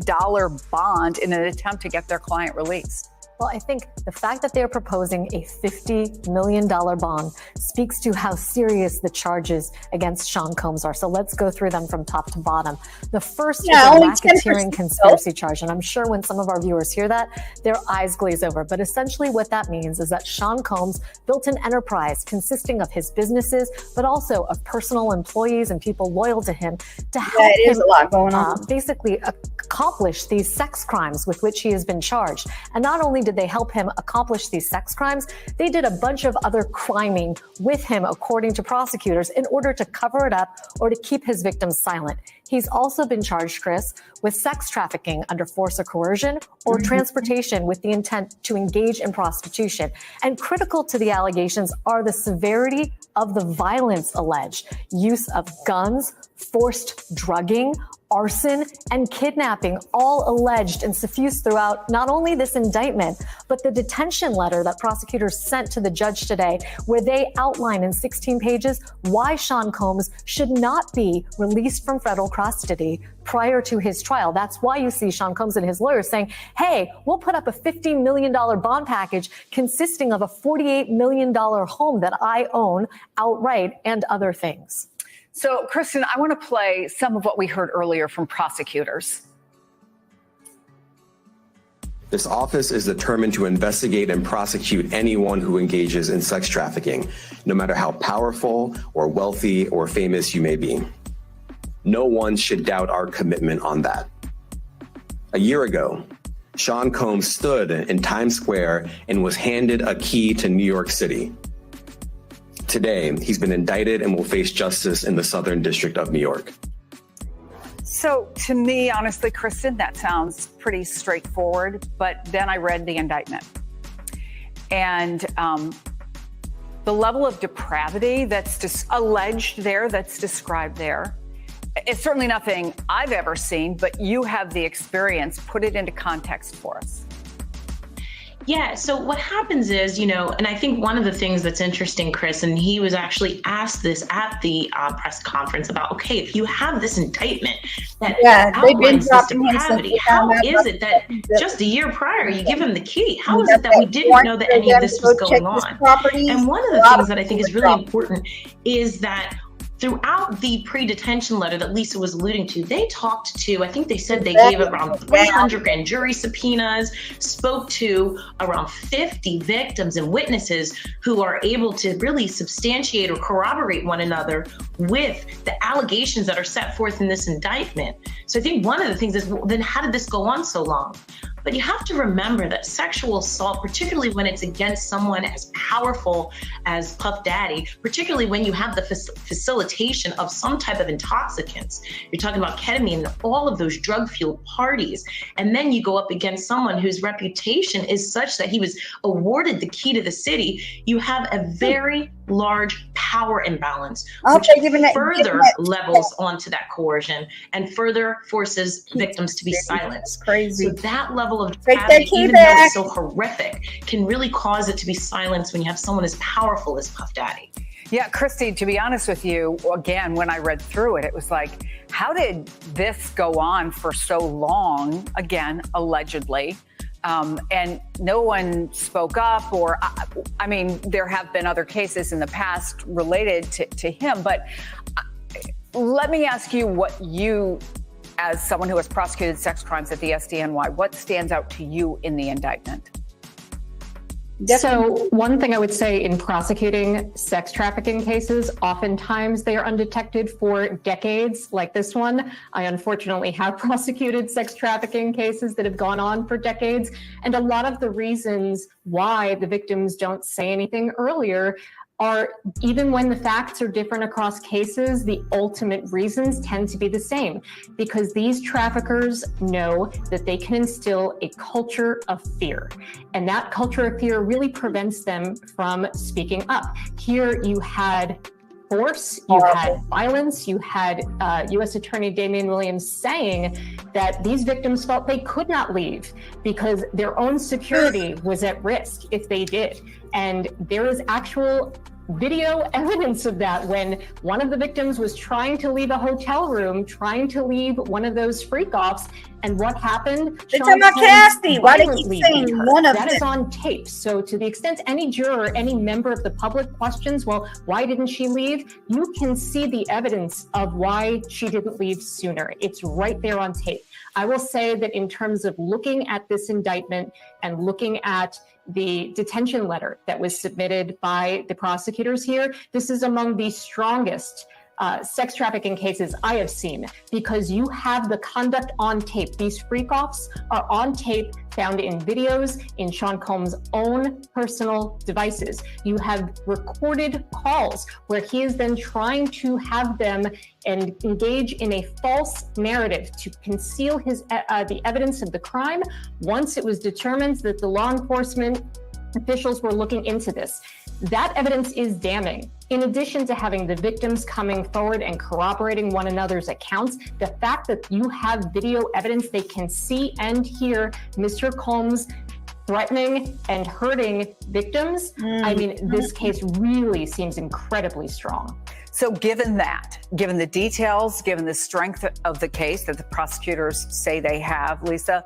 bond in an attempt to get their client released. Well, I think the fact that they're proposing a $50 million bond speaks to how serious the charges against Sean Combs are. So let's go through them from top to bottom. The first is a racketeering conspiracy charge. And I'm sure when some of our viewers hear that, their eyes glaze over. But essentially what that means is that Sean Combs built an enterprise consisting of his businesses, but also of personal employees and people loyal to him to help him a lot going on. Basically accomplish these sex crimes with which he has been charged. And not only did they help him accomplish these sex crimes, they did a bunch of other criming with him, according to prosecutors, in order to cover it up or to keep his victims silent. He's also been charged, Chris, with sex trafficking under force or coercion or transportation with the intent to engage in prostitution. And critical to the allegations are the severity of the violence alleged: use of guns, forced drugging, arson, and kidnapping, all alleged and suffused throughout not only this indictment, but the detention letter that prosecutors sent to the judge today, where they outline in 16 pages why Sean Combs should not be released from federal custody prior to his trial. That's why you see Sean Combs and his lawyers saying, hey, we'll put up a $50 million bond package consisting of a $48 million home that I own outright and other things. So, Kristen, I want to play some of what we heard earlier from prosecutors. This office is determined to investigate and prosecute anyone who engages in sex trafficking, no matter how powerful or wealthy or famous you may be. No one should doubt our commitment on that. A year ago, Sean Combs stood in Times Square and was handed a key to New York City. Today, he's been indicted and will face justice in the Southern District of New York. So to me, honestly, Kristen, that sounds pretty straightforward. But then I read the indictment. And the level of depravity that's alleged there, that's described there, it's certainly nothing I've ever seen, but you have the experience. Put it into context for us. Yeah, so what happens is, and I think one of the things that's interesting, Chris, and he was actually asked this at the press conference about, okay, if you have this indictment that outlines this depravity, how is it that just a year prior you give him the key? How is it that we didn't know that any of this was going on? And one of the things that I think is really important is that throughout the pre-detention letter that Lisa was alluding to, they talked to, I think they said they gave around 300 grand jury subpoenas, spoke to around 50 victims and witnesses who are able to really substantiate or corroborate one another with the allegations that are set forth in this indictment. So I think one of the things is, well, then how did this go on so long? But you have to remember that sexual assault, particularly when it's against someone as powerful as Puff Daddy, particularly when you have the facilitation of some type of intoxicants, you're talking about ketamine and all of those drug-fueled parties, and then you go up against someone whose reputation is such that he was awarded the key to the city, you have a very large power imbalance, which further levels onto that coercion and further forces victims to be silenced. So that level of depravity, even though it's so horrific, can really cause it to be silenced when you have someone as powerful as Puff Daddy. Yeah, Christy, to be honest with you, again, when I read through it, it was like, how did this go on for so long? Again, allegedly. And no one spoke up, or, I mean, there have been other cases in the past related to him, but let me ask you what you, as someone who has prosecuted sex crimes at the SDNY, what stands out to you in the indictment? So one thing I would say in prosecuting sex trafficking cases, oftentimes they are undetected for decades, like this one. I unfortunately have prosecuted sex trafficking cases that have gone on for decades. And a lot of the reasons why the victims don't say anything earlier are, even when the facts are different across cases, the ultimate reasons tend to be the same, because these traffickers know that they can instill a culture of fear. And that culture of fear really prevents them from speaking up. Here you had force, you had violence, you had U.S. Attorney Damian Williams saying that these victims felt they could not leave because their own security was at risk if they did. And there is actual video evidence of that when one of the victims was trying to leave a hotel room, trying to leave one of those freak-offs, and what happened? They're talking about Cassie. Why do you keep saying one of them? That is on tape. So to the extent any juror, any member of the public questions, well, why didn't she leave? You can see the evidence of why she didn't leave sooner. It's right there on tape. I will say that in terms of looking at this indictment and looking at the detention letter that was submitted by the prosecutors here, this is among the strongest sex trafficking cases I have seen, because you have the conduct on tape. These freak-offs are on tape, found in videos, in Sean Combs' own personal devices. You have recorded calls where he is then trying to have them and engage in a false narrative to conceal his the evidence of the crime once it was determined that the law enforcement officials were looking into this. That evidence is damning. In addition to having the victims coming forward and corroborating one another's accounts, the fact that you have video evidence they can see and hear Mr. Combs threatening and hurting victims, I mean, this case really seems incredibly strong. So given that, given the details, given the strength of the case that the prosecutors say they have, Lisa,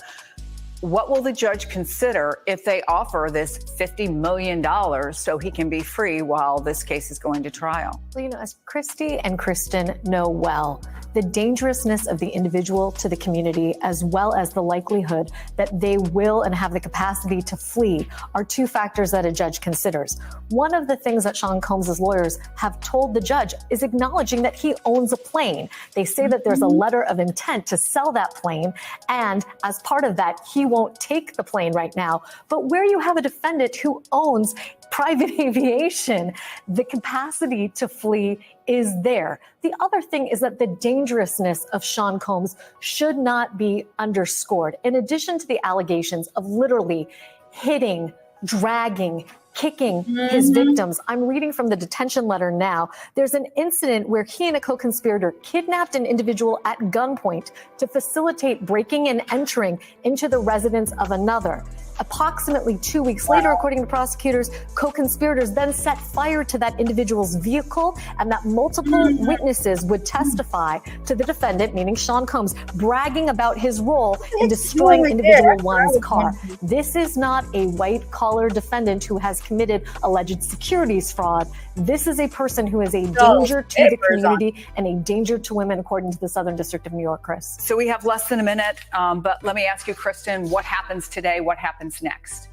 what will the judge consider if they offer this $50 million so he can be free while this case is going to trial? Well, you know, as Christy and Kristen know well, the dangerousness of the individual to the community, as well as the likelihood that they will and have the capacity to flee, are two factors that a judge considers. One of the things that Sean Combs' lawyers have told the judge is acknowledging that he owns a plane. They say that there's a letter of intent to sell that plane, and as part of that, he won't take the plane right now. But where you have a defendant who owns private aviation, the capacity to flee is there. The other thing is that the dangerousness of Sean Combs should not be underscored. In addition to the allegations of literally hitting, dragging, kicking his victims. I'm reading from the detention letter now. There's an incident where he and a co-conspirator kidnapped an individual at gunpoint to facilitate breaking and entering into the residence of another. Approximately 2 weeks later, according to prosecutors, co-conspirators then set fire to that individual's vehicle, and that multiple witnesses would testify to the defendant, meaning Sean Combs, bragging about his role in destroying individual one's car. This is not a white-collar defendant who has committed alleged securities fraud. This is a person who is a danger to the community and a danger to women, according to the Southern District of New York, Chris. So we have less than a minute, but let me ask you, Kristen, what happens today? What happens next?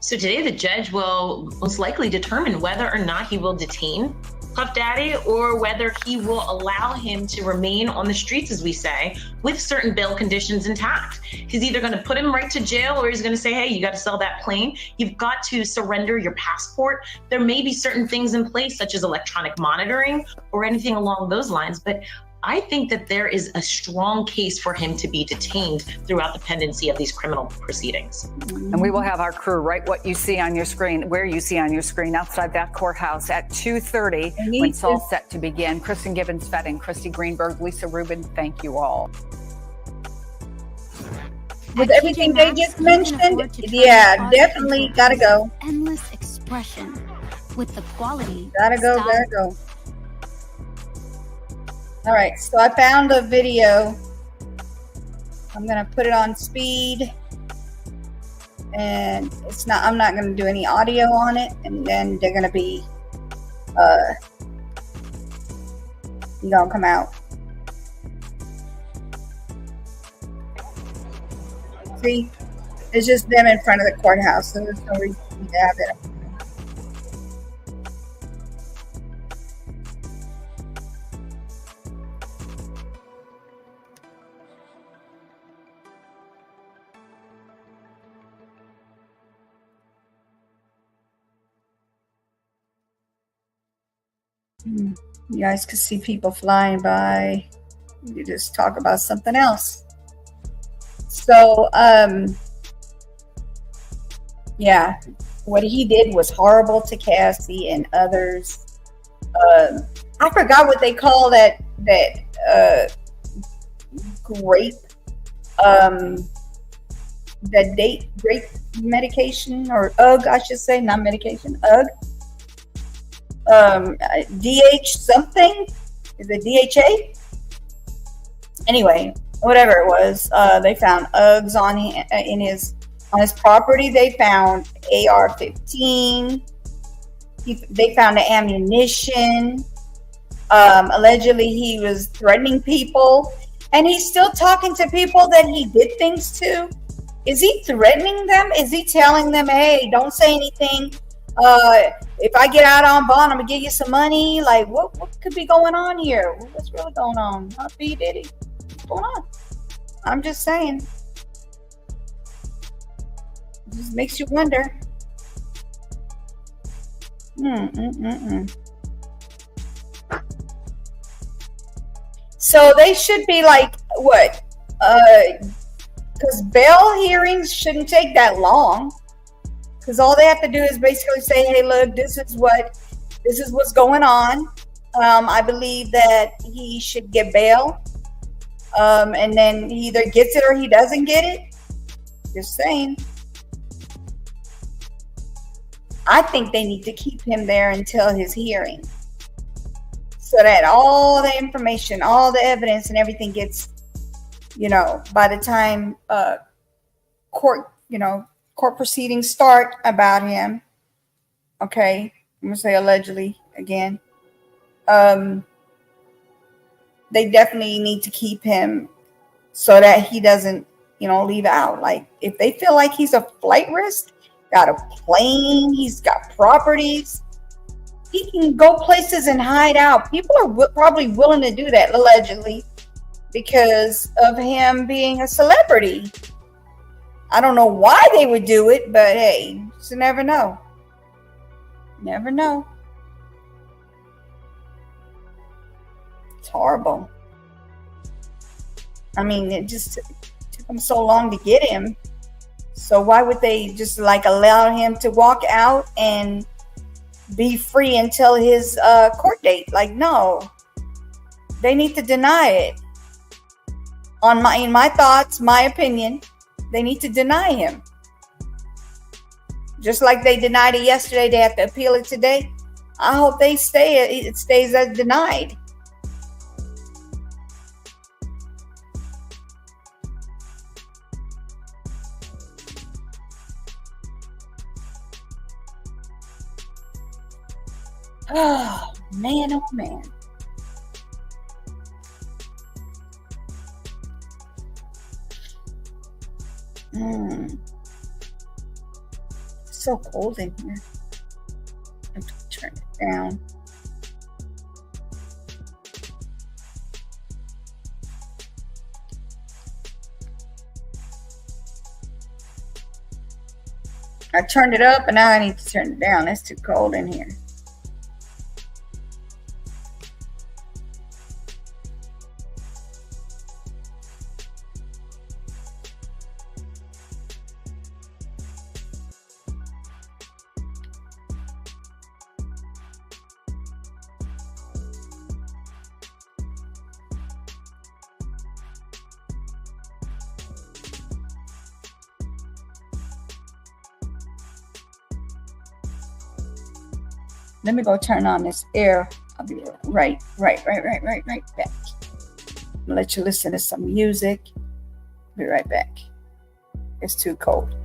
So today the judge will most likely determine whether or not he will detain Puff Daddy or whether he will allow him to remain on the streets, as we say, with certain bail conditions intact. He's either going to put him right to jail or he's going to say, hey, you got to sell that plane. You've got to surrender your passport. There may be certain things in place, such as electronic monitoring or anything along those lines. But I think that there is a strong case for him to be detained throughout the pendency of these criminal proceedings. And we will have our crew write what you see on your screen, where you see on your screen outside that courthouse at 2:30 when it's all set to begin. Kristen Gibbons-Fetting, Christy Greenberg, Lisa Rubin, thank you all. With everything they just mentioned, yeah, definitely gotta go. Endless expression with the quality. Gotta go. All right, so I found a video. I'm gonna put it on speed, and I'm not gonna do any audio on it, and then they're gonna be you gonna come out. See, it's just them in front of the courthouse, so there's no reason to have it. You guys could see people flying by. You just talk about something else. So, yeah, what he did was horrible to Cassie and others. I forgot what they call that grape, that grape medication, or UGG, I should say, not medication, UGG. DH something, is it DHA? Anyway, whatever it was, they found Uggs on his property. They found AR-15. They found ammunition. Allegedly, he was threatening people, and he's still talking to people that he did things to. Is he threatening them? Is he telling them, "Hey, don't say anything. If I get out on bond, I'm gonna give you some money"? Like, what could be going on here? What's really going on? Not B Diddy. What's going on? I'm just saying. It just makes you wonder. So they should be like, what? Because bail hearings shouldn't take that long. Because all they have to do is basically say, hey, look, this is what's going on. I believe that he should get bail. And then he either gets it or he doesn't get it. Just saying. I think they need to keep him there until his hearing, so that all the information, all the evidence and everything gets, by the time court proceedings start about him. Okay, I'm gonna say allegedly again. They definitely need to keep him so that he doesn't, leave out. Like, if they feel like he's a flight risk, got a plane, he's got properties, he can go places and hide out. People are probably willing to do that, allegedly, because of him being a celebrity. I don't know why they would do it, but hey, you never know. Never know. It's horrible. I mean, it just took them so long to get him. So why would they just allow him to walk out and be free until his court date? No, they need to deny it. In my thoughts, my opinion, they need to deny him. Just like they denied it yesterday, they have to appeal it today. I hope it stays as denied. Oh, man, oh, man. It's so cold in here. I have to turn it down. I turned it up and now I need to turn it down. It's too cold in here. Let me go turn on this air. I'll be right back. I'm gonna let you listen to some music. Be right back. It's too cold.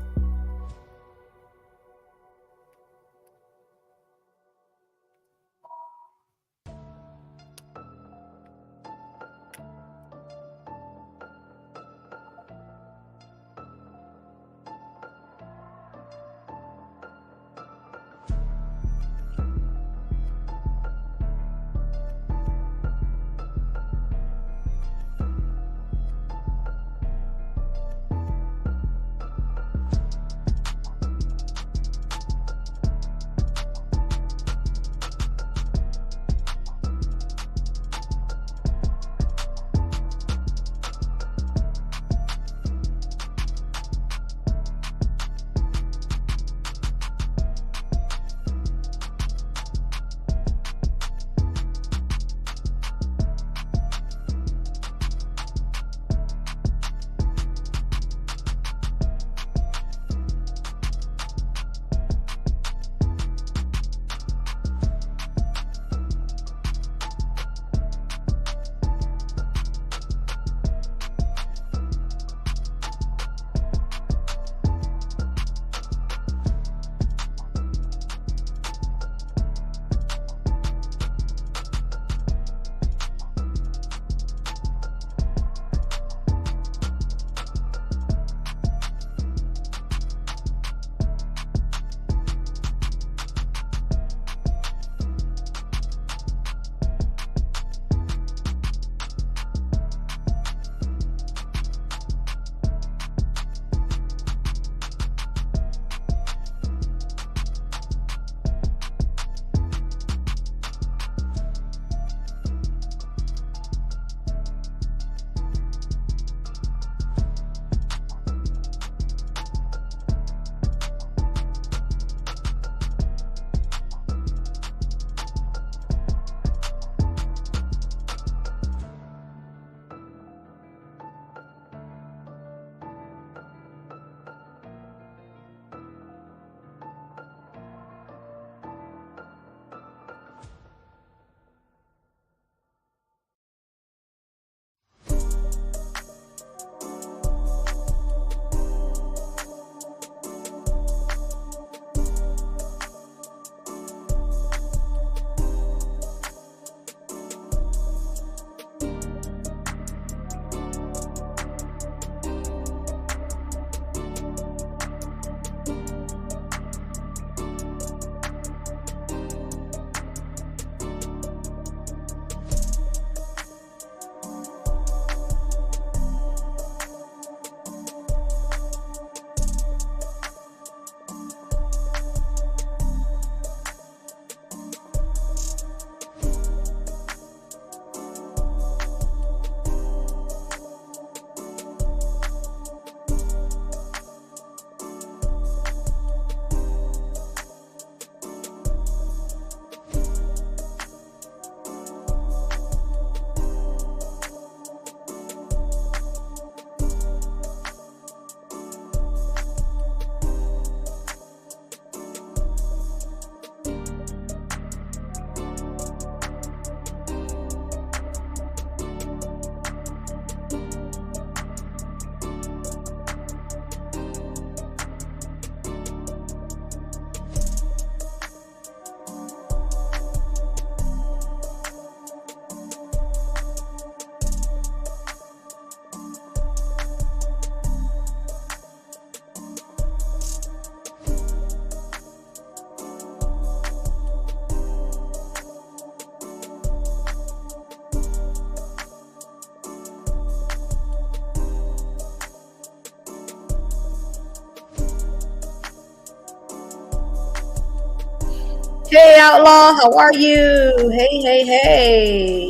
Hey, Outlaw, how are you? Hey, hey, hey.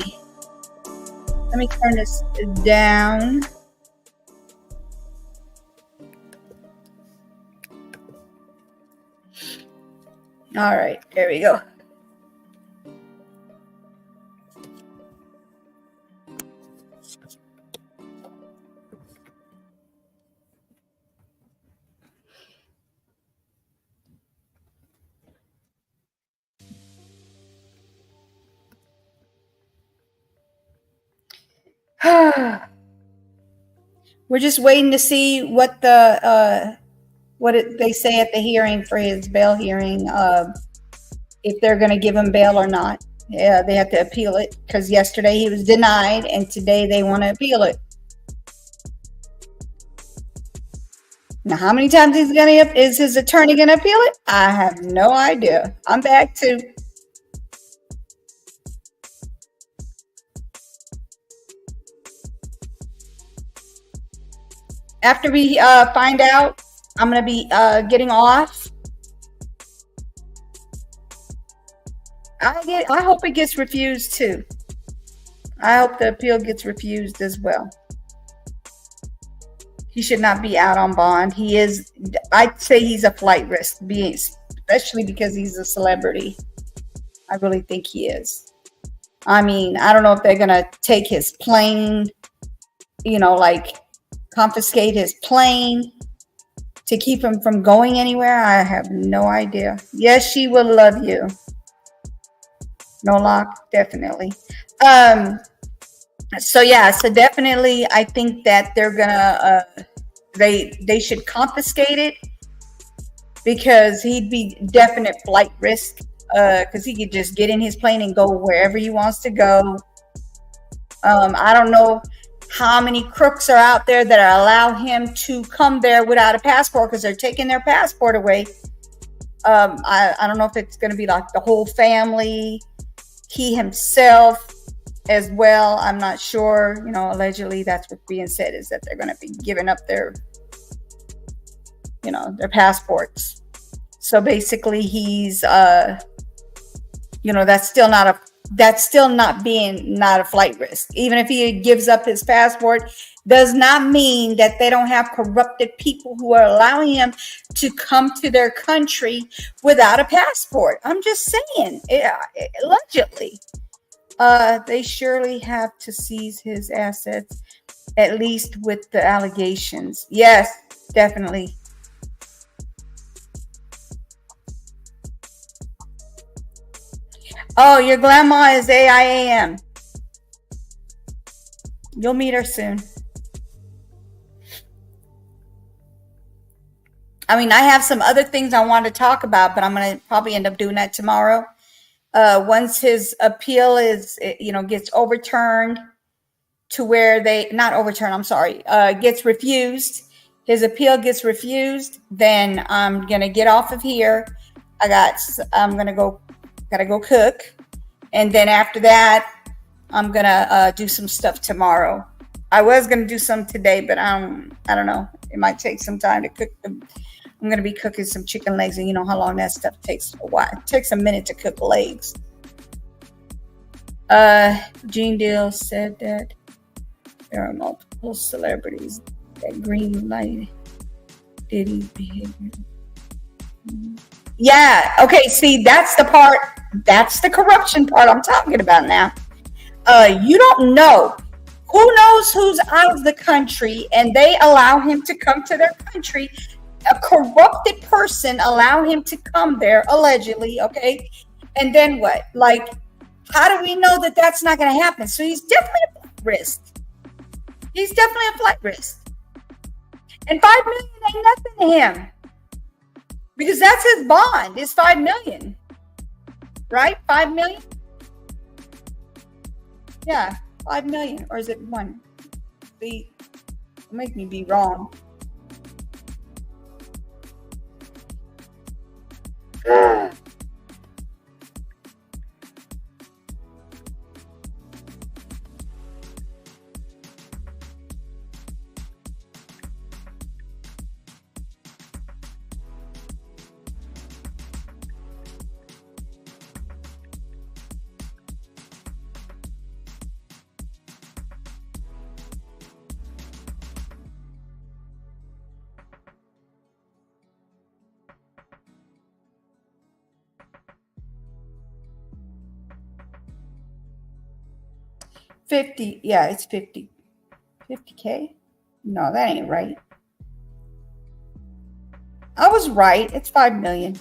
Let me turn this down. All right, there we go. We're just waiting to see what they say at the hearing for his bail hearing, if they're going to give him bail or not. Yeah, they have to appeal it because yesterday he was denied and today they want to appeal it. Now, how many times is his attorney going to appeal it? I have no idea. I'm back to after we find out. I'm going to be getting off. I hope it gets refused too. I hope the appeal gets refused as well. He should not be out on bond. I'd say he's a flight risk, especially because he's a celebrity. I really think he is. I mean, I don't know if they're going to take his plane, like confiscate his plane to keep him from going anywhere. I have no idea. Yes, she will love you. No lock, definitely. So definitely I think that they're gonna they should confiscate it because he'd be definite flight risk, because he could just get in his plane and go wherever he wants to go. I don't know how many crooks are out there that allow him to come there without a passport because they're taking their passport away. I don't know if it's going to be like the whole family, he himself as well. I'm not sure. Allegedly that's what's being said, is that they're going to be giving up their passports. So basically he's that's still not a flight risk. Even if he gives up his passport, does not mean that they don't have corrupted people who are allowing him to come to their country without a passport. I'm just saying, allegedly. They surely have to seize his assets, at least with the allegations. Yes, definitely. Oh, your grandma is AIAM. You'll meet her soon. I mean, I have some other things I want to talk about, but I'm going to probably end up doing that tomorrow. Once his appeal is, gets overturned to where gets refused, his appeal gets refused, then I'm going to get off of here. Gotta go cook. And then after that, I'm going to do some stuff tomorrow. I was going to do some today, but I don't know. It might take some time to cook them. I'm going to be cooking some chicken legs, and you know how long that stuff takes. A while. It takes a minute to cook legs. Gene Deal said that there are multiple celebrities that green light Diddy's behavior. Yeah. Okay. See, that's the part. That's the corruption part I'm talking about now. You don't know. Who knows who's out of the country, and they allow him to come to their country. A corrupted person allow him to come there, allegedly, okay? And then what? Like, how do we know that that's not going to happen? So he's definitely a flight risk. He's definitely a flight risk. And $5 million ain't nothing to him. Because that's his bond, is $5 million. Right? 5 million? Yeah, 5 million. Or is it 1? See, make me be wrong. 50. Yeah, it's 50. 50K? No, that ain't right. I was right. It's 5 million.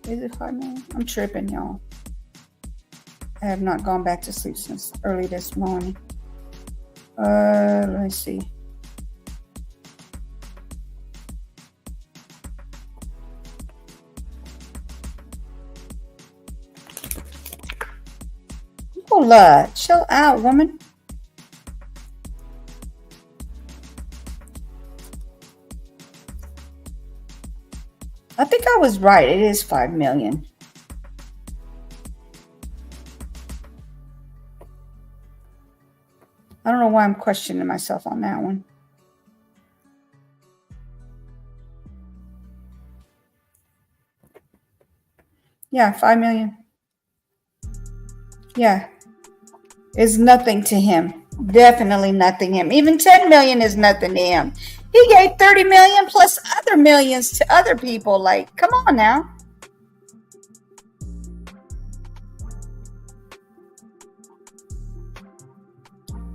Is it 5 million? I'm tripping, y'all. I have not gone back to sleep since early this morning. Let me see. Hola, chill out, woman. I think I was right. It is 5 million. I don't know why I'm questioning myself on that one. Yeah, 5 million. Yeah. It's nothing to him. Definitely nothing to him. Even 10 million is nothing to him. He gave 30 million plus other millions to other people. Like, come on now.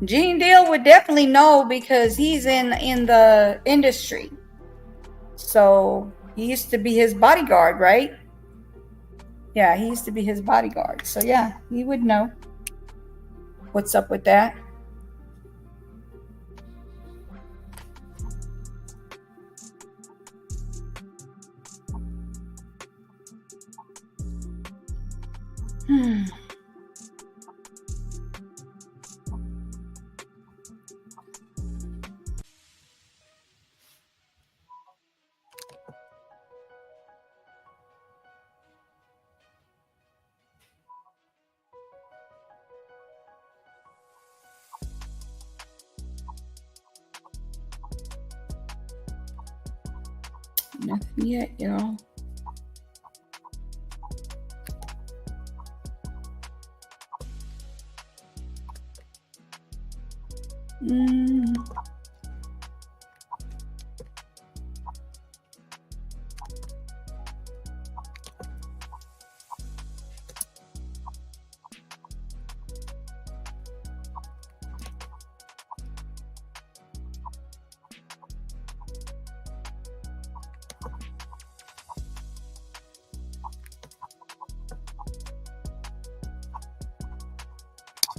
Gene Deal would definitely know because he's in the industry. So he used to be his bodyguard, right? Yeah, he used to be his bodyguard. So yeah, he would know what's up with that. Nothing yet, y'all.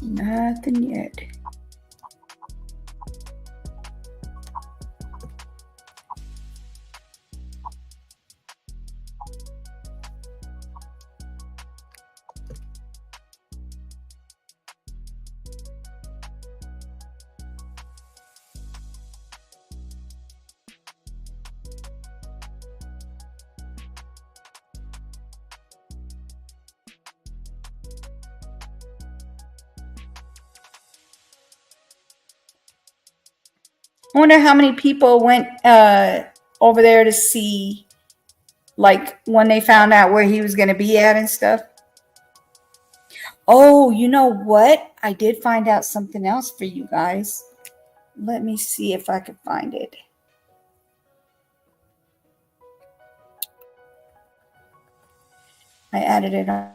Nothing yet. I wonder how many people went over there to see, like, when they found out where he was going to be at and stuff. Oh, you know what? I did find out something else for you guys. Let me see if I can find it. I added it on.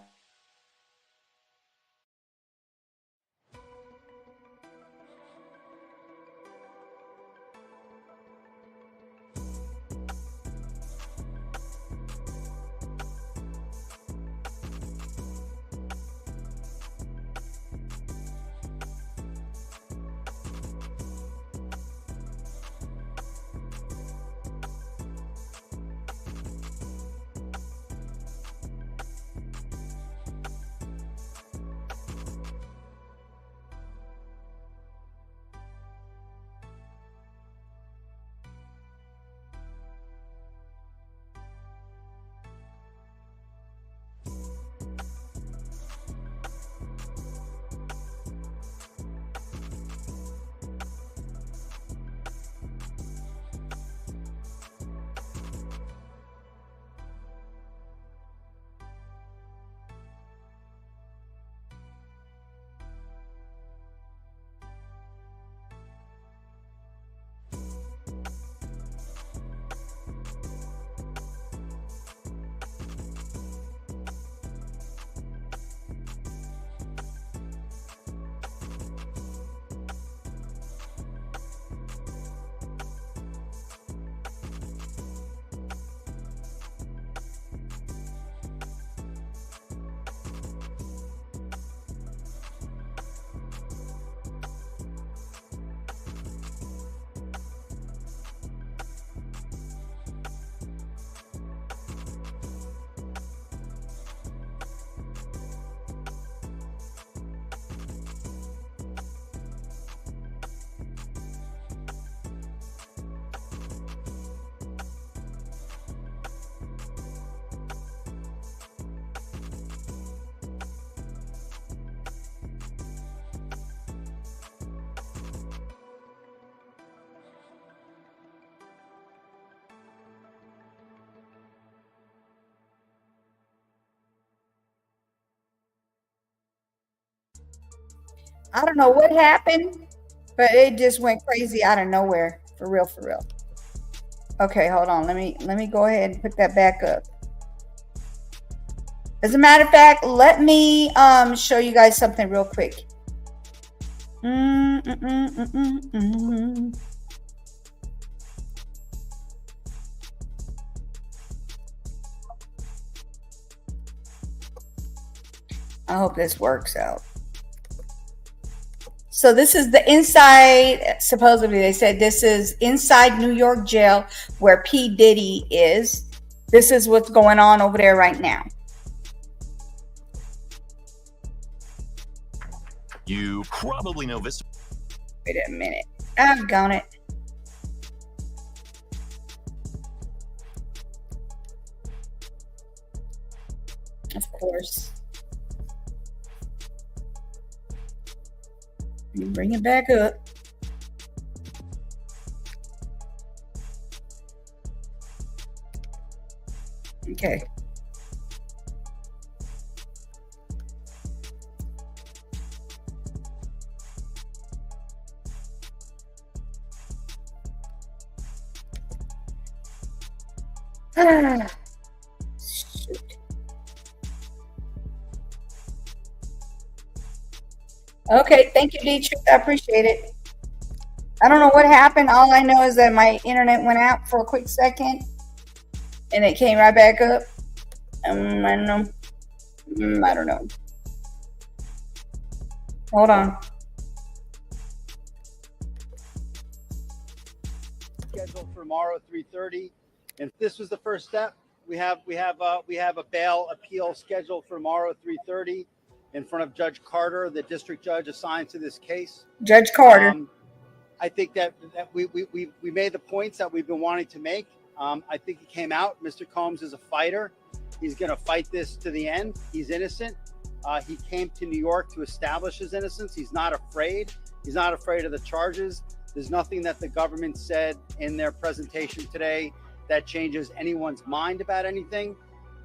I don't know what happened, but it just went crazy out of nowhere. For real, for real. Okay, hold on. Let me go ahead and put that back up. As a matter of fact, let me show you guys something real quick. I hope this works out. So this is the inside, supposedly they said this is inside New York jail where P. Diddy is. This is what's going on over there right now. You probably know this. Wait a minute. I've got it. Of course. You bring it back up. Okay. Shoot. Okay, thank you, Dietrich. I appreciate it. I don't know what happened. All I know is that my internet went out for a quick second and it came right back up. I don't know. I don't know. Hold on. Scheduled for tomorrow at 3:30. And if this was the first step, we have a bail appeal scheduled for tomorrow at 3:30 in front of Judge Carter, the district judge assigned to this case. Judge Carter. I think that we made the points that we've been wanting to make. I think it came out. Mr. Combs is a fighter. He's going to fight this to the end. He's innocent. He came to New York to establish his innocence. He's not afraid. He's not afraid of the charges. There's nothing that the government said in their presentation today that changes anyone's mind about anything.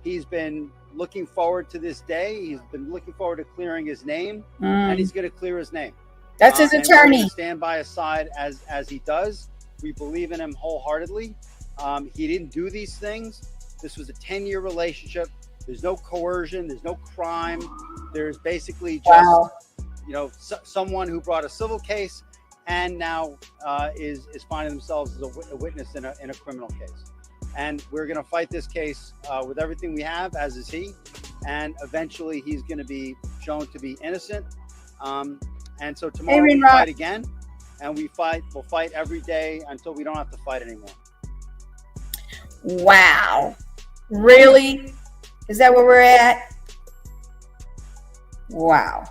He's been looking forward to this day. He's been looking forward to clearing his name, and he's going to clear his name. That's his attorney. Stand by his side as he does. We believe in him wholeheartedly. He didn't do these things. This was a 10-year relationship. There's no coercion. There's no crime. There's basically just, someone who brought a civil case and now is finding themselves as a witness in a criminal case. And we're going to fight this case with everything we have, as is he. And eventually he's going to be shown to be innocent. And so tomorrow we fight again. And we'll fight every day until we don't have to fight anymore. Wow. Really? Is that where we're at? Wow.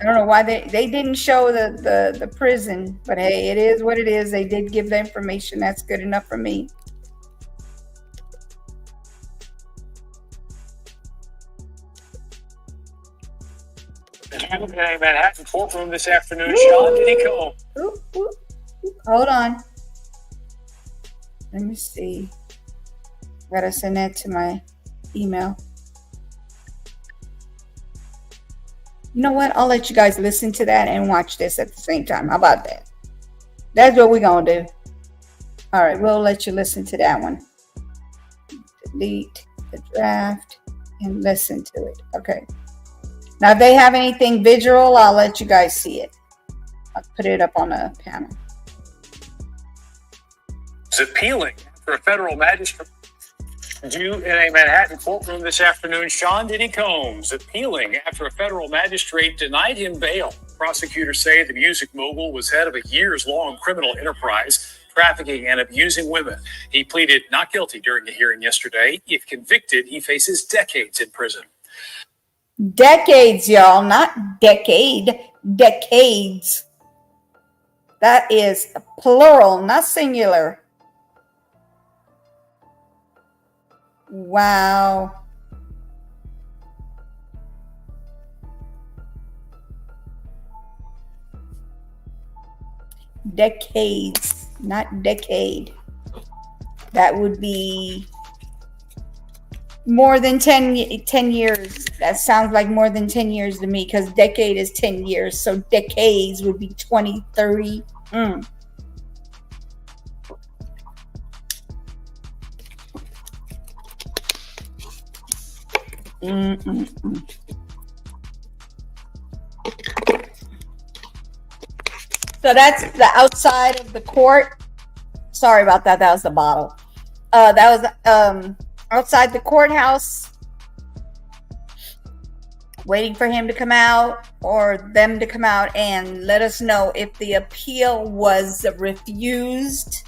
I don't know why they didn't show the prison, but hey, it is what it is. They did give the information. That's good enough for me. In a Manhattan courtroom this afternoon, Sean Diddy Combs. Hold on. Let me see. Gotta send that to my email. You know what? I'll let you guys listen to that and watch this at the same time. How about that? That's what we're gonna do. All right, we'll let you listen to that one. Delete the draft and listen to it. Okay. Now, if they have anything visual, I'll let you guys see it. I'll put it up on a panel. Is appealing for a federal magistrate due in a Manhattan courtroom this afternoon. Sean Diddy Combs appealing after a federal magistrate denied him bail. Prosecutors say the music mogul was head of a years-long criminal enterprise, trafficking and abusing women. He pleaded not guilty during a hearing yesterday. If convicted, he faces decades in prison. Decades, y'all, not decade, decades. That is plural, not singular. Wow. Decades, not decade. That would be More than 10 years. That sounds like more than 10 years to me, because decade is 10 years. So decades would be 20, 30. So that's the outside of the court. Sorry about that. That was the bottle. That was outside the courthouse, waiting for him to come out or them to come out and let us know if the appeal was refused,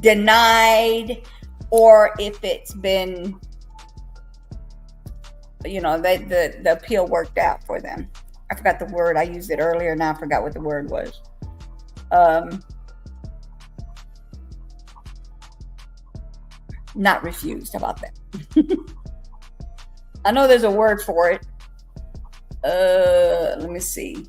denied, or if it's been, you know, the appeal worked out for them. I forgot the word. I used it earlier. Now I forgot what the word was. Not refused. How about that? I know there's a word for it. Let me see.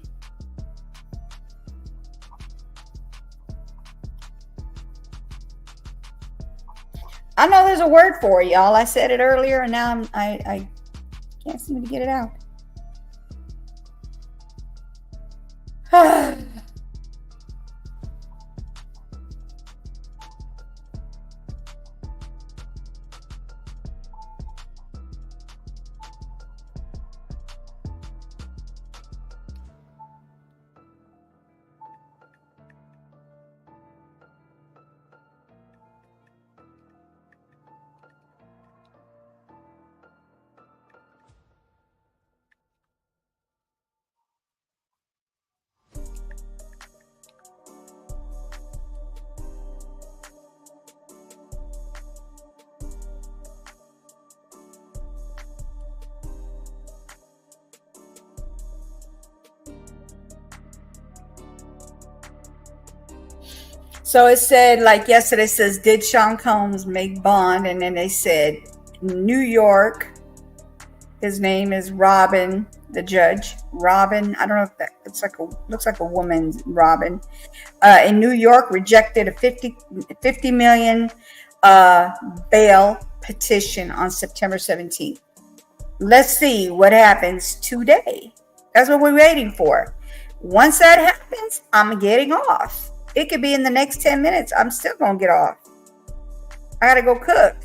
I know there's a word for it, y'all. I said it earlier, and now I can't seem to get it out. So it said, like yesterday, it says, did Sean Combs make bond? And then they said, New York. His name is Robin, the judge. Robin, I don't know if that, it's like looks like a woman, Robin. In New York, rejected a 50 million bail petition on September 17th. Let's see what happens today. That's what we're waiting for. Once that happens, I'm getting off. It could be in the next 10 minutes. I'm still going to get off. I got to go cook.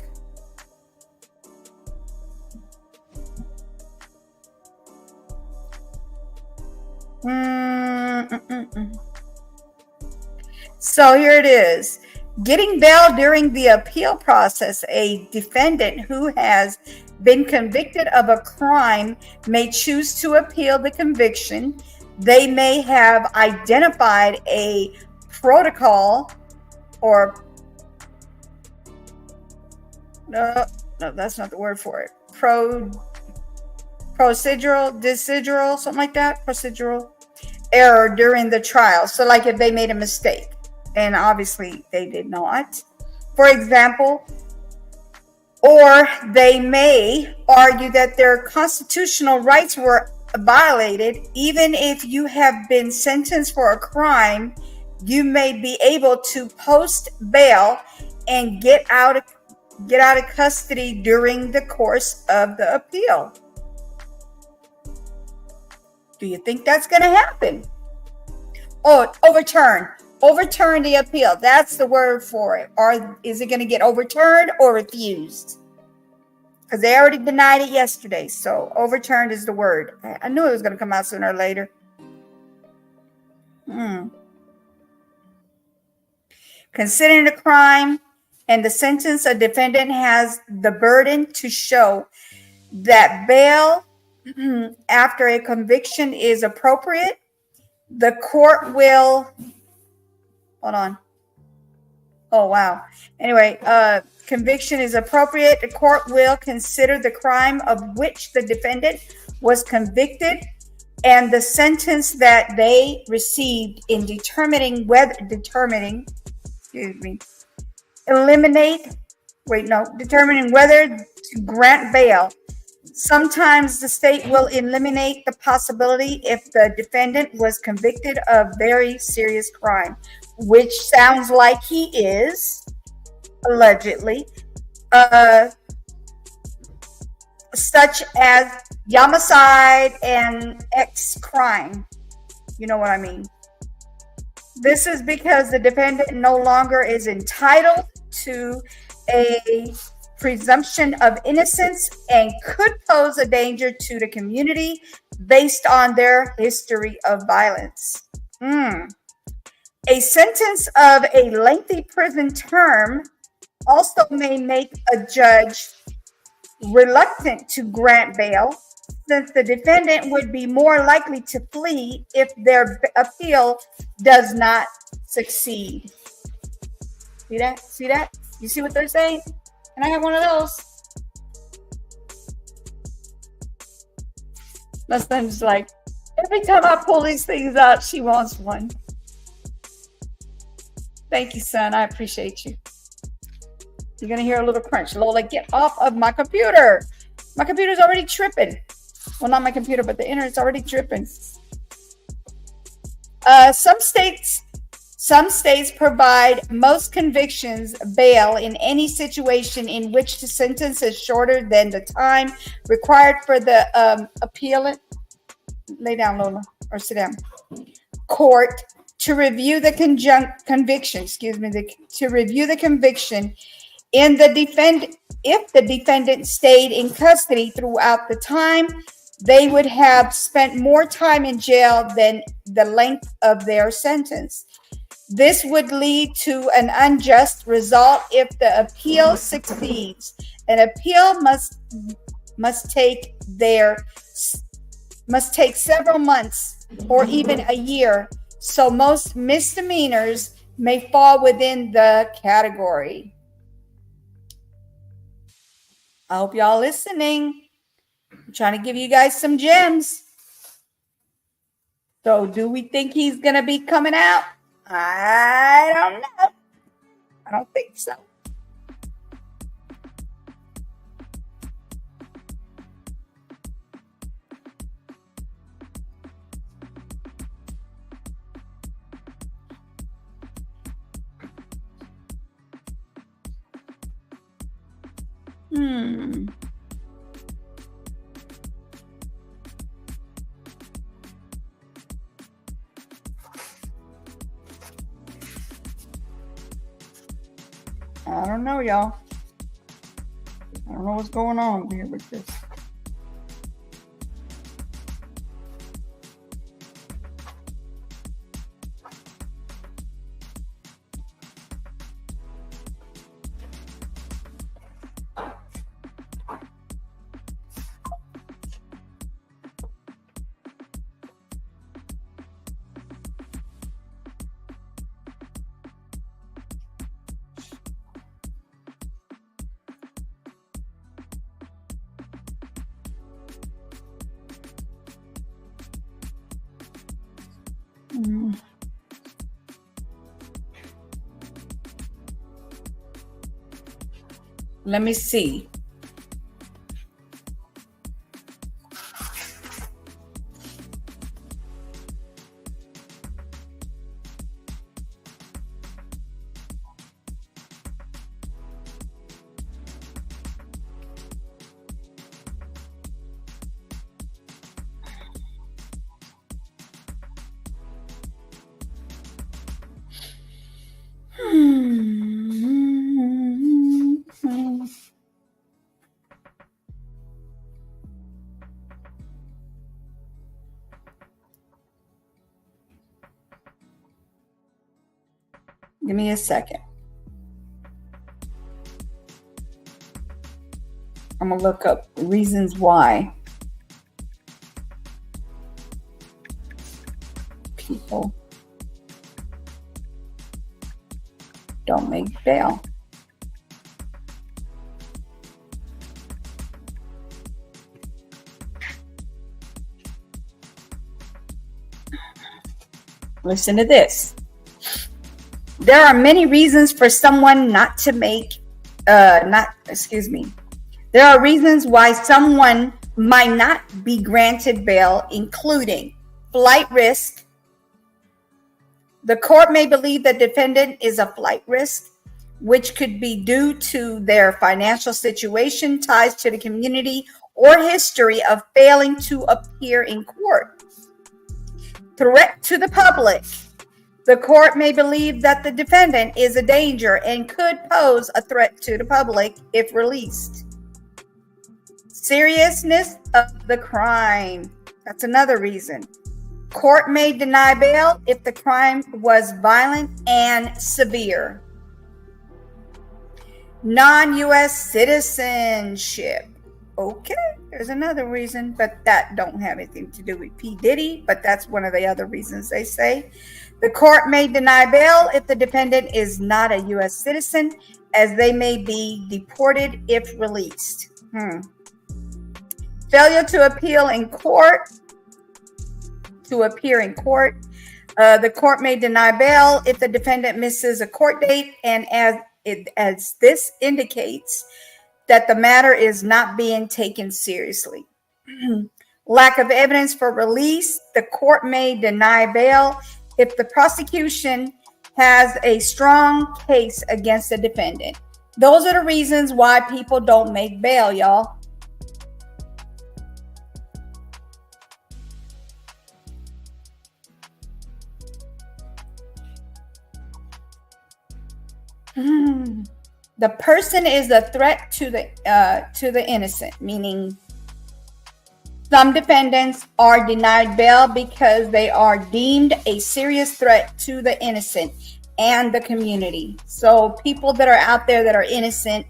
So here it is. Getting bail during the appeal process. A defendant who has been convicted of a crime may choose to appeal the conviction. They may have identified a protocol or no, that's not the word for it. Procedural, something like that. Procedural error during the trial. So like if they made a mistake, and obviously they did not, for example, or they may argue that their constitutional rights were violated. Even if you have been sentenced for a crime, you may be able to post bail and get out of custody during the course of the appeal. Do you think that's going to happen? Oh, overturn the appeal. That's the word for it. Or is it going to get overturned or refused? Because they already denied it yesterday. So overturned is the word. I knew it was going to come out sooner or later. Considering the crime and the sentence, a defendant has the burden to show that bail after a conviction is appropriate. The court will, hold on. Oh, wow. Anyway, conviction is appropriate. The court will consider the crime of which the defendant was convicted and the sentence that they received in determining whether to grant bail. Sometimes the state will eliminate the possibility if the defendant was convicted of very serious crime, which sounds like he is, allegedly. such as homicide and X crime. You know what I mean? This is because the defendant no longer is entitled to a presumption of innocence and could pose a danger to the community based on their history of violence. A sentence of a lengthy prison term also may make a judge reluctant to grant bail, since the defendant would be more likely to flee if their appeal does not succeed. See that? See that? You see what they're saying? Can I have one of those? My son's like, every time I pull these things out, she wants one. Thank you, son. I appreciate you. You're going to hear a little crunch. Lola, get off of my computer. My computer's already tripping. Well, not my computer, but the internet's already tripping. Some states provide most convictions bail in any situation in which the sentence is shorter than the time required for the appellant. Lay down, Lola, or sit down. Court to review the conviction. To review the conviction in the defendant. If the defendant stayed in custody throughout the time, they would have spent more time in jail than the length of their sentence. This would lead to an unjust result if the appeal succeeds. An appeal must take several months or even a year, so most misdemeanors may fall within the category. I hope y'all listening. I'm trying to give you guys some gems. So do we think he's going to be coming out? I don't know. I don't think so. I don't know, y'all. I don't know what's going on here with this. Let me see. Give me a second. I'm going to look up reasons why people don't make bail. Listen to this. There are many reasons for someone not to make, There are reasons why someone might not be granted bail, including flight risk. The court may believe the defendant is a flight risk, which could be due to their financial situation, ties to the community, or history of failing to appear in court. Threat to the public. The court may believe that the defendant is a danger and could pose a threat to the public if released. Seriousness of the crime. That's another reason. Court may deny bail if the crime was violent and severe. Non-U.S. citizenship. Okay, there's another reason, but that don't have anything to do with P. Diddy, but that's one of the other reasons they say. The court may deny bail if the defendant is not a U.S. citizen, as they may be deported if released. Failure to appeal in court. To appear in court. The court may deny bail if the defendant misses a court date, and as this indicates that the matter is not being taken seriously. Lack of evidence for release. The court may deny bail if the prosecution has a strong case against the defendant. Those are the reasons why people don't make bail, y'all. The person is a threat to the innocent, meaning some defendants are denied bail because they are deemed a serious threat to the innocent and the community. So people that are out there that are innocent,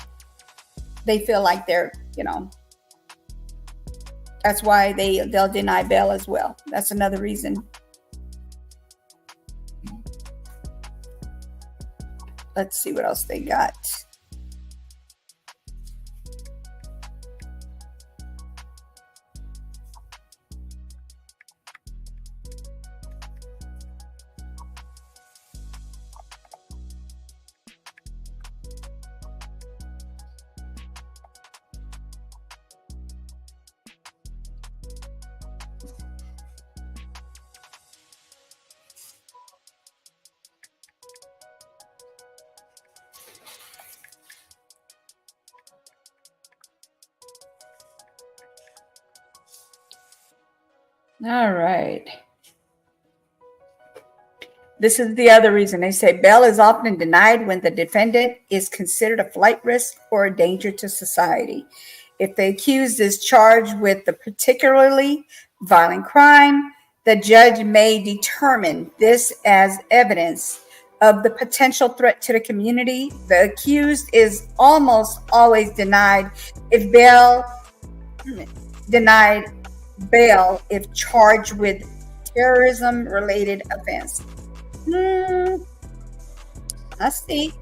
they feel like they're, that's why they'll deny bail as well. That's another reason. Let's see what else they got. All right. This is the other reason. They say bail is often denied when the defendant is considered a flight risk or a danger to society. If the accused is charged with a particularly violent crime, the judge may determine this as evidence of the potential threat to the community. The accused is almost always denied bail if charged with terrorism-related offense. I see.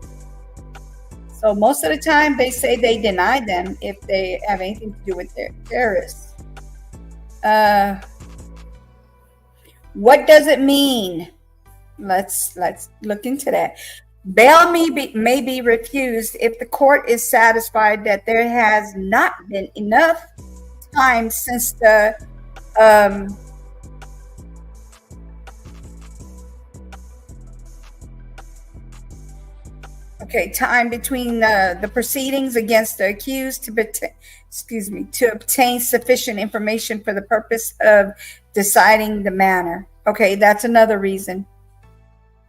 So most of the time they say they deny them if they have anything to do with their terrorists. What does it mean? Let's look into that. Bail may be refused if the court is satisfied that there has not been enough time since the time between the proceedings against the accused to obtain sufficient information for the purpose of deciding the matter. Okay, that's another reason.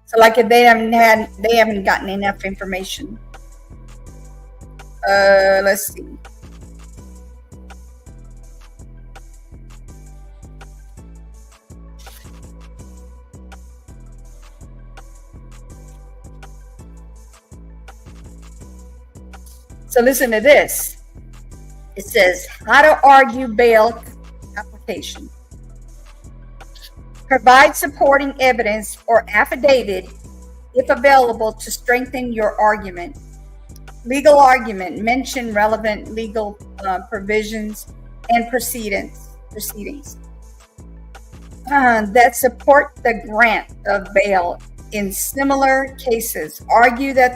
So like if they haven't gotten enough information. Let's see. So listen to this. It says, how to argue bail application. Provide supporting evidence or affidavit, if available, to strengthen your argument. Legal argument. Mention relevant legal provisions and proceedings that support the grant of bail in similar cases. Argue that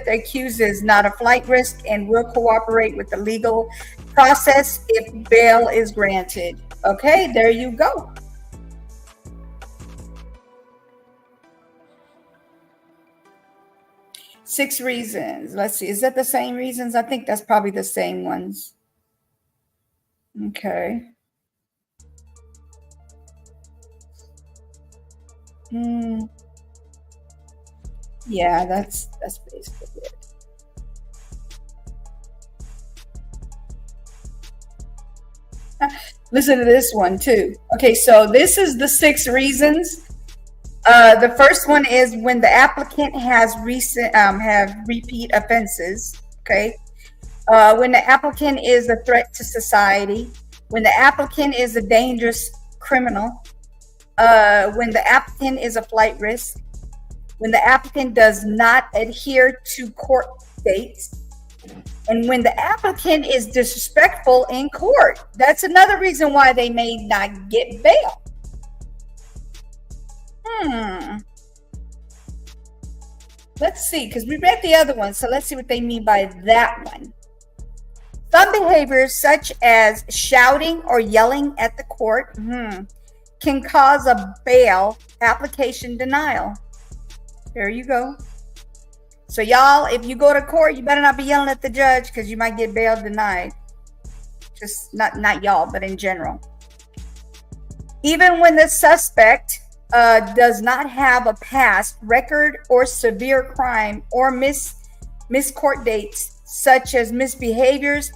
the accused is not a flight risk and will cooperate with the legal process if bail is granted. Okay, there you go. Six reasons. Let's see. Is that the same reasons? I think that's probably the same ones. Okay. Yeah, that's basically it. Listen to this one too. Okay, so this is the 6 reasons. The first one is when the applicant has have repeat offenses. Okay, when the applicant is a threat to society, when the applicant is a dangerous criminal, when the applicant is a flight risk, when the applicant does not adhere to court dates, and when the applicant is disrespectful in court. That's another reason why they may not get bail. Let's see, because we read the other one, so let's see what they mean by that one. Some behaviors, such as shouting or yelling at the court, can cause a bail application denial. There you go. So y'all, if you go to court, you better not be yelling at the judge, because you might get bail denied. Just not y'all, but in general. Even when the suspect does not have a past record or severe crime or miss court dates, such as misbehaviors.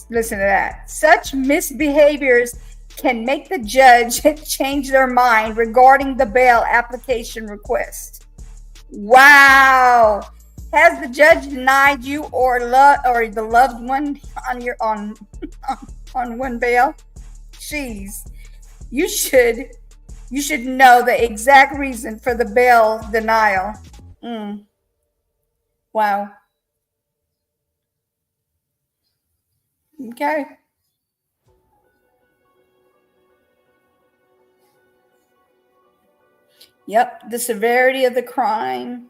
Listen to that. Such misbehaviors can make the judge change their mind regarding the bail application request. Wow. Has the judge denied you or the loved one on one bail? Jeez. You should know the exact reason for the bail denial. Wow. Okay. Yep, the severity of the crime.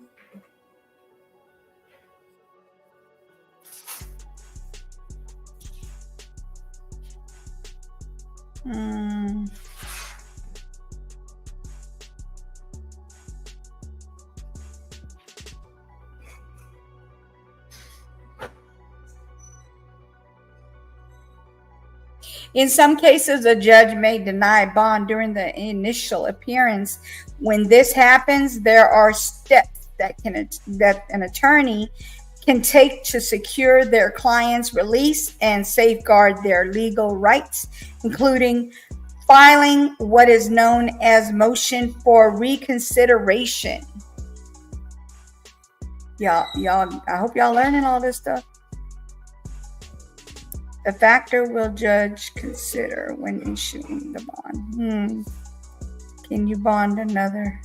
In some cases, a judge may deny bond during the initial appearance. When this happens, there are steps that an attorney can take to secure their client's release and safeguard their legal rights, including filing what is known as motion for reconsideration. Y'all, I hope y'all learning all this stuff. The factor will judge consider when issuing the bond. Can you bond another?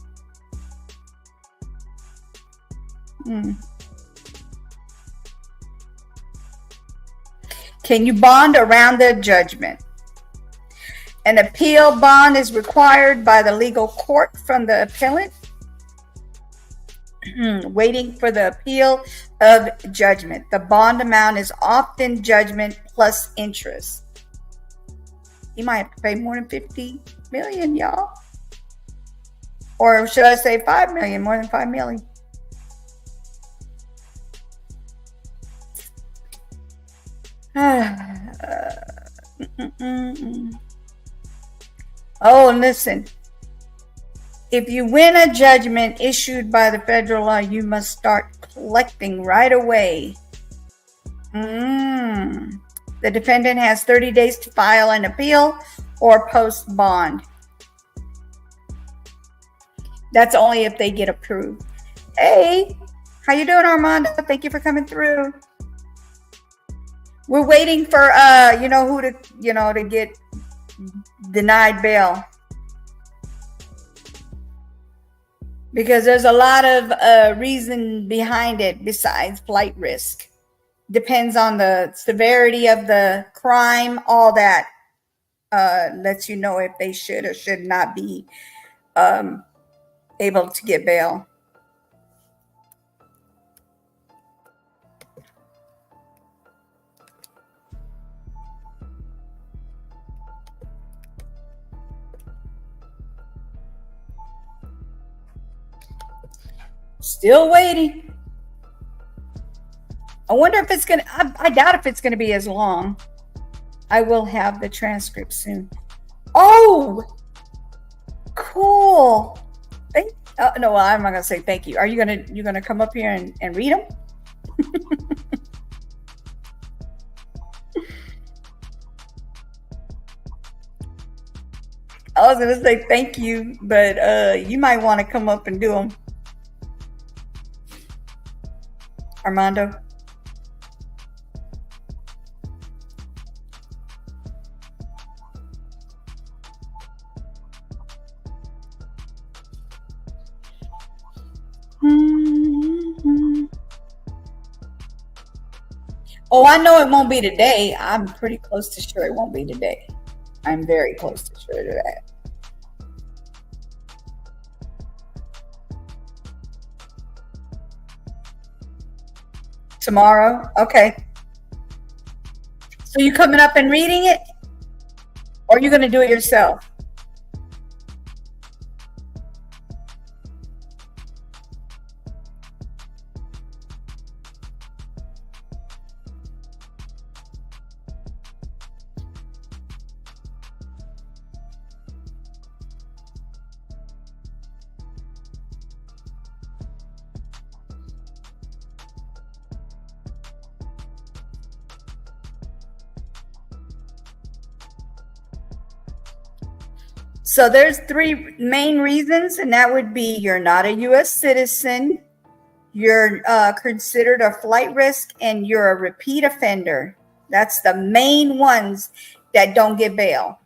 Can you bond around the judgment? An appeal bond is required by the legal court from the appellant waiting for the appeal of judgment. The bond amount is often judgment plus interest. You might have to pay more than $50 million, y'all. Or should I say $5 million, more than $5 million. Oh, listen. If you win a judgment issued by the federal law, you must start collecting right away. The defendant has 30 days to file an appeal or post bond. That's only if they get approved. Hey, how you doing, Armando? Thank you for coming through. We're waiting for to get denied bail. Because there's a lot of reason behind it besides flight risk. Depends on the severity of the crime, all that lets you know if they should or should not be able to get bail. Still waiting. I wonder if it's gonna. I doubt if it's gonna be as long. I will have the transcript soon. Oh, cool. No, well, I'm not gonna say thank you. Are you gonna come up here and read them? I was gonna say thank you, but you might want to come up and do them, Armando. Oh, I know it won't be today. I'm pretty close to sure it won't be today. I'm very close to sure to that. Tomorrow? Okay. So you coming up and reading it? Or are you going to do it yourself? So there's 3 main reasons, and that would be you're not a U.S. citizen, you're considered a flight risk, and you're a repeat offender. That's the main ones that don't get bail.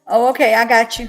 Oh, okay, I got you.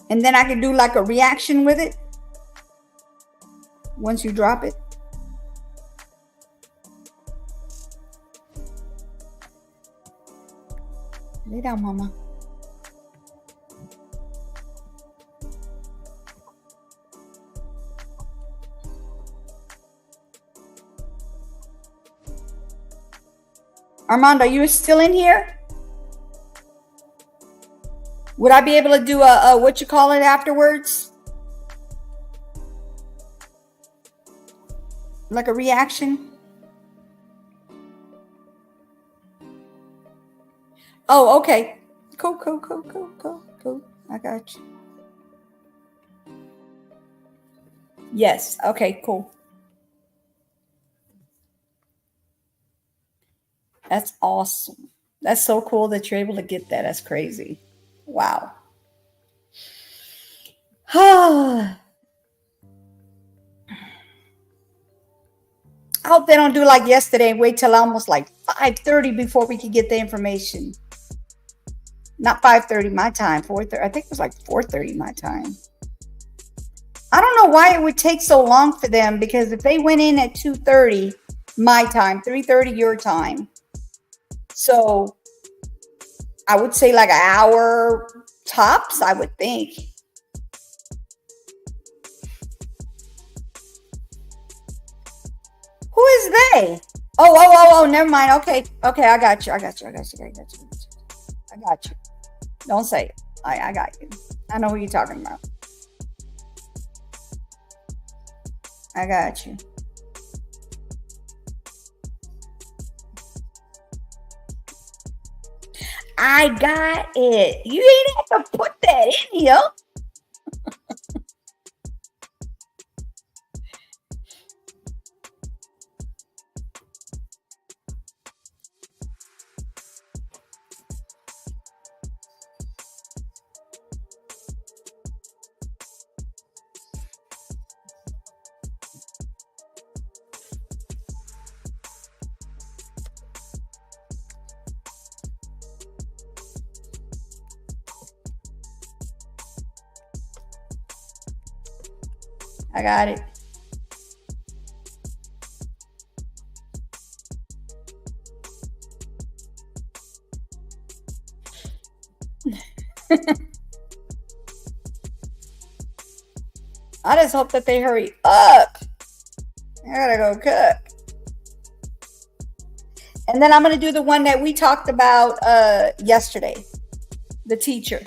And then I can do like a reaction with it once you drop it. Lay down, mama. Armando, you still in here? Would I be able to do a what you call it afterwards? Like a reaction? Oh, okay. Cool. I got you. Yes. Okay, cool. That's awesome. That's so cool that you're able to get that. That's crazy. Wow. I hope they don't do like yesterday and wait till almost like 5:30 before we could get the information. Not 5:30 my time, 4:30. I think it was like 4:30 my time. I don't know why it would take so long for them, because if they went in at 2:30 my time, 3:30 your time. So I would say like an hour tops, I would think. Who is they? Oh, never mind. Okay, I got you. I got you. Don't say it. I got you. I know what you're talking about. I got you. I got it. You ain't have to put that in here. I got it. I just hope that they hurry up. I gotta go cook. And then I'm gonna do the one that we talked about yesterday. The teacher.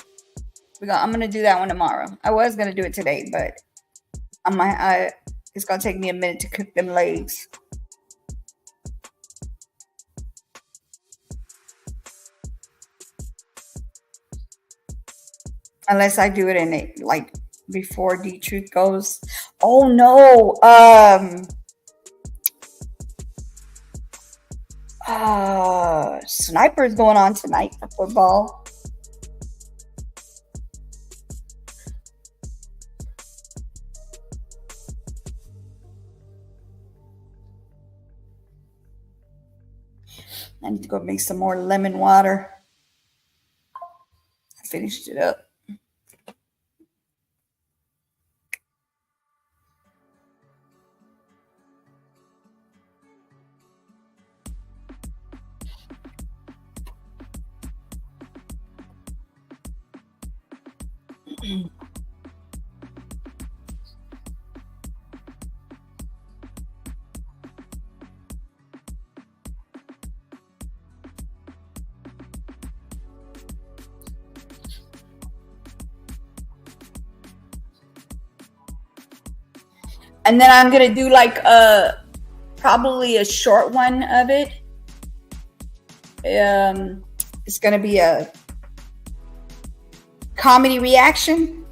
I'm gonna do that one tomorrow. I was gonna do it today, but it's gonna take me a minute to cook them legs. Unless I do it in it like before D-Truth goes. Oh no. Sniper's going on tonight for football. I need to go make some more lemon water. I finished it up. And then I'm going to do like probably a short one of it. It's going to be a comedy reaction.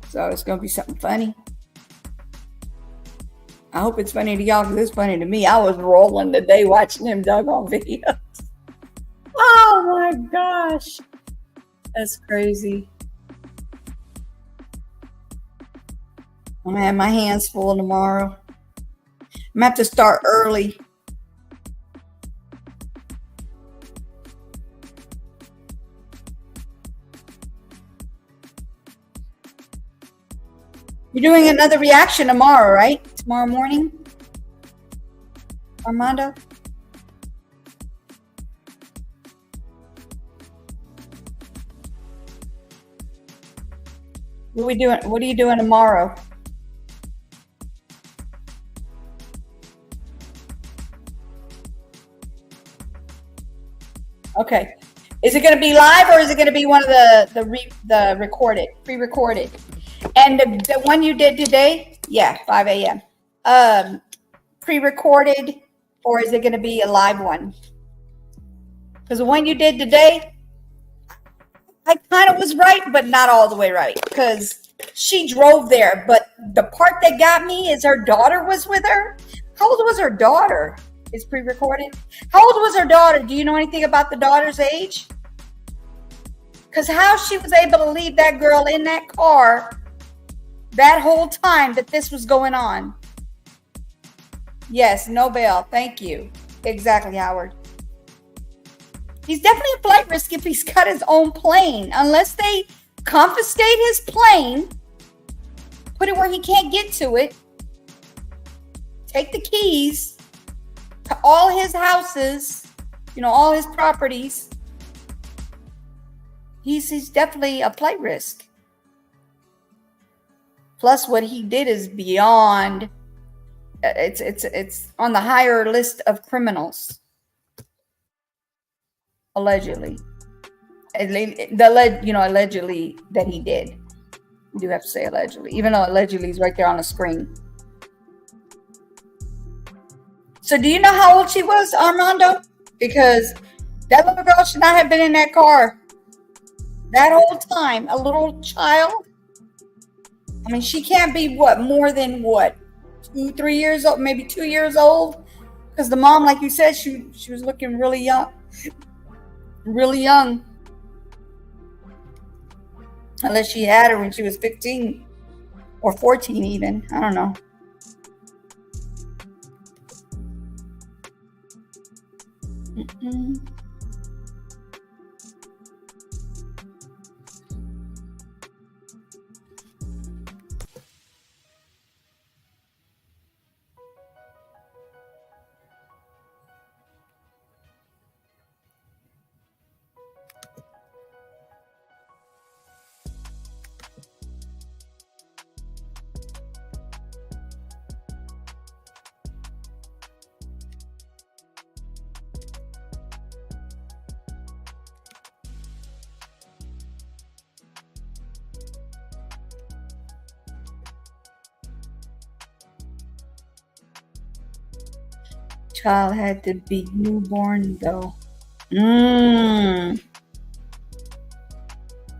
So it's going to be something funny. I hope it's funny to y'all because it's funny to me. I was rolling today watching them doggone videos. Oh my gosh. That's crazy. I'm going to have my hands full tomorrow. I'm going to have to start early. You're doing another reaction tomorrow, right? Tomorrow morning? Armando? What are we doing? What are you doing tomorrow? Okay. Is it going to be live or is it going to be one of the recorded, pre-recorded? And the one you did today? Yeah, 5 a.m. Pre-recorded or is it going to be a live one? Because the one you did today, I kind of was right, but not all the way right. Because she drove there. But the part that got me is her daughter was with her. How old was her daughter? It's pre-recorded. How old was her daughter? Do you know anything about the daughter's age? Because how she was able to leave that girl in that car that whole time that this was going on. Yes, no bail. Thank you. Exactly, Howard. He's definitely a flight risk if he's got his own plane. Unless they confiscate his plane, put it where he can't get to it, take the keys to all his houses, all his properties. He's definitely a flight risk. Plus, what he did is beyond. It's on the higher list of criminals. Allegedly. Allegedly that he did. You do have to say allegedly, even though allegedly is right there on the screen. So do you know how old she was, Armando? Because that little girl should not have been in that car that whole time. A little child. I mean, she can't be more than 2, 3 years old, maybe 2 years old. Because the mom, like you said, she was looking really young. Really young. Unless she had her when she was 15 or 14 even. I don't know. Child had to be newborn though. And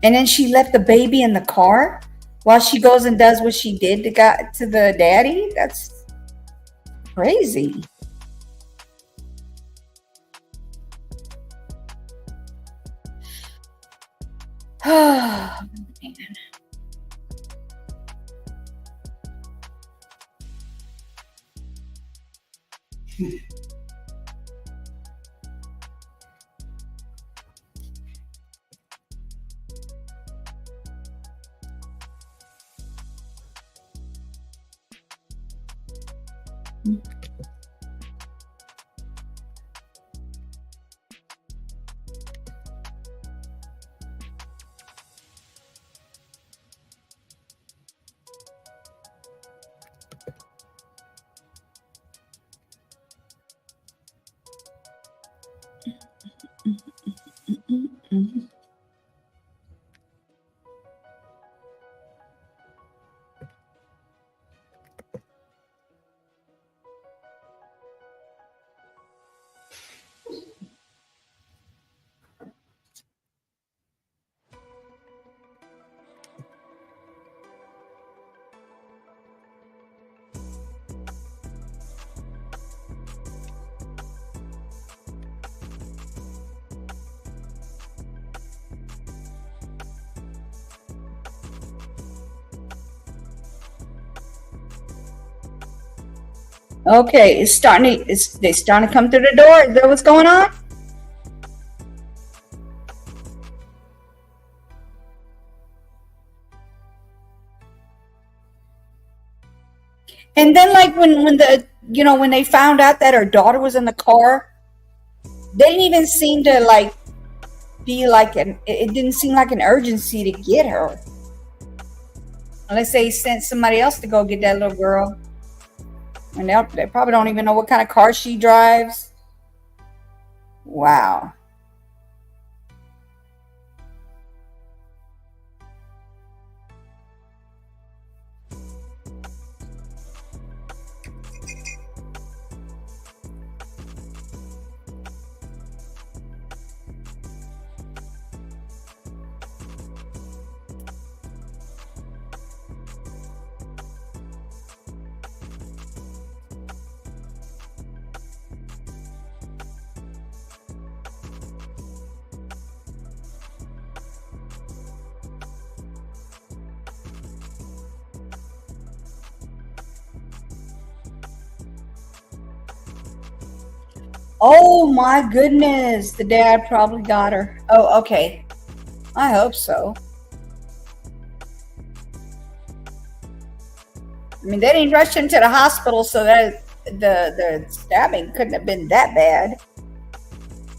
then she left the baby in the car while she goes and does what she did to the daddy. That's crazy. Oh, man. Okay, they starting to come through the door. Is that what's going on? And then, like when they found out that her daughter was in the car, they didn't even seem to be it didn't seem like an urgency to get her, unless they sent somebody else to go get that little girl. And they probably don't even know what kind of car she drives. Wow. Oh my goodness, the dad probably got her. Oh, okay. I hope so. I mean, they didn't rush into the hospital, so that the stabbing couldn't have been that bad.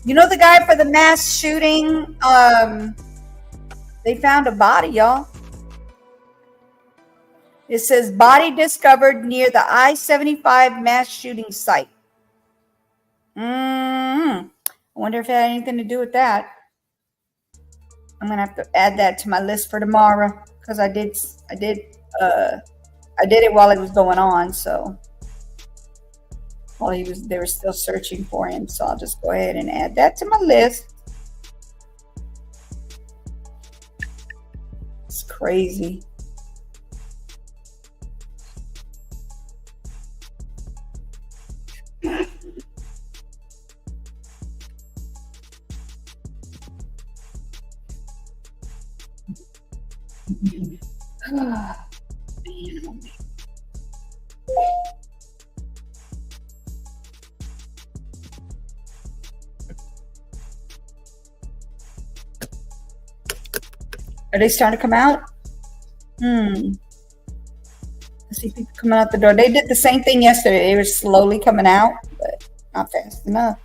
You know the guy for the mass shooting? They found a body, y'all. It says body discovered near the I-75 mass shooting site. I wonder if it had anything to do with that. I'm gonna have to add that to my list for tomorrow because I did it while it was going on. So while they were still searching for him. So I'll just go ahead and add that to my list. It's crazy. Are they starting to come out? I see people coming out the door. They did the same thing yesterday. They were slowly coming out, but not fast enough.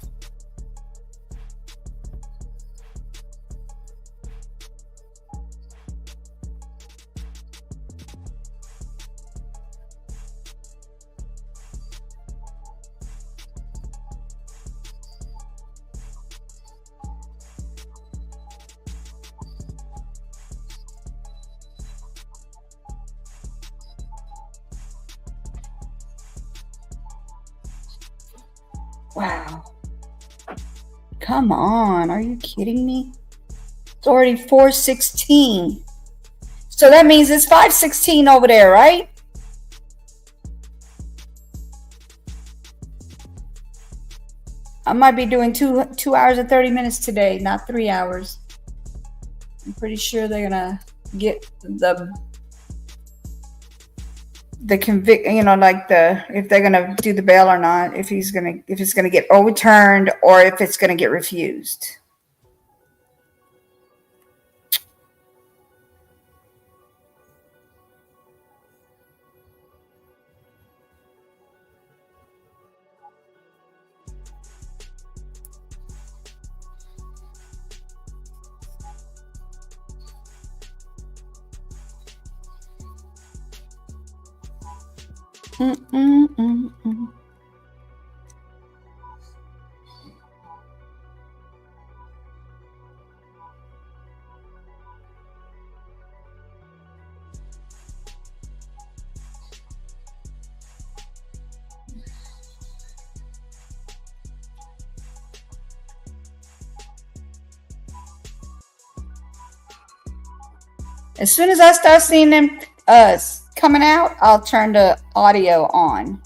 Wow. Come on. Are you kidding me? It's already 4:16. So that means it's 5:16 over there, right? I might be doing 2 hours and 30 minutes today, not 3 hours. I'm pretty sure they're gonna get the convict, like if they're gonna do the bail or not, if it's gonna get overturned or if it's gonna get refused. As soon as I start seeing them coming out, I'll turn the audio on.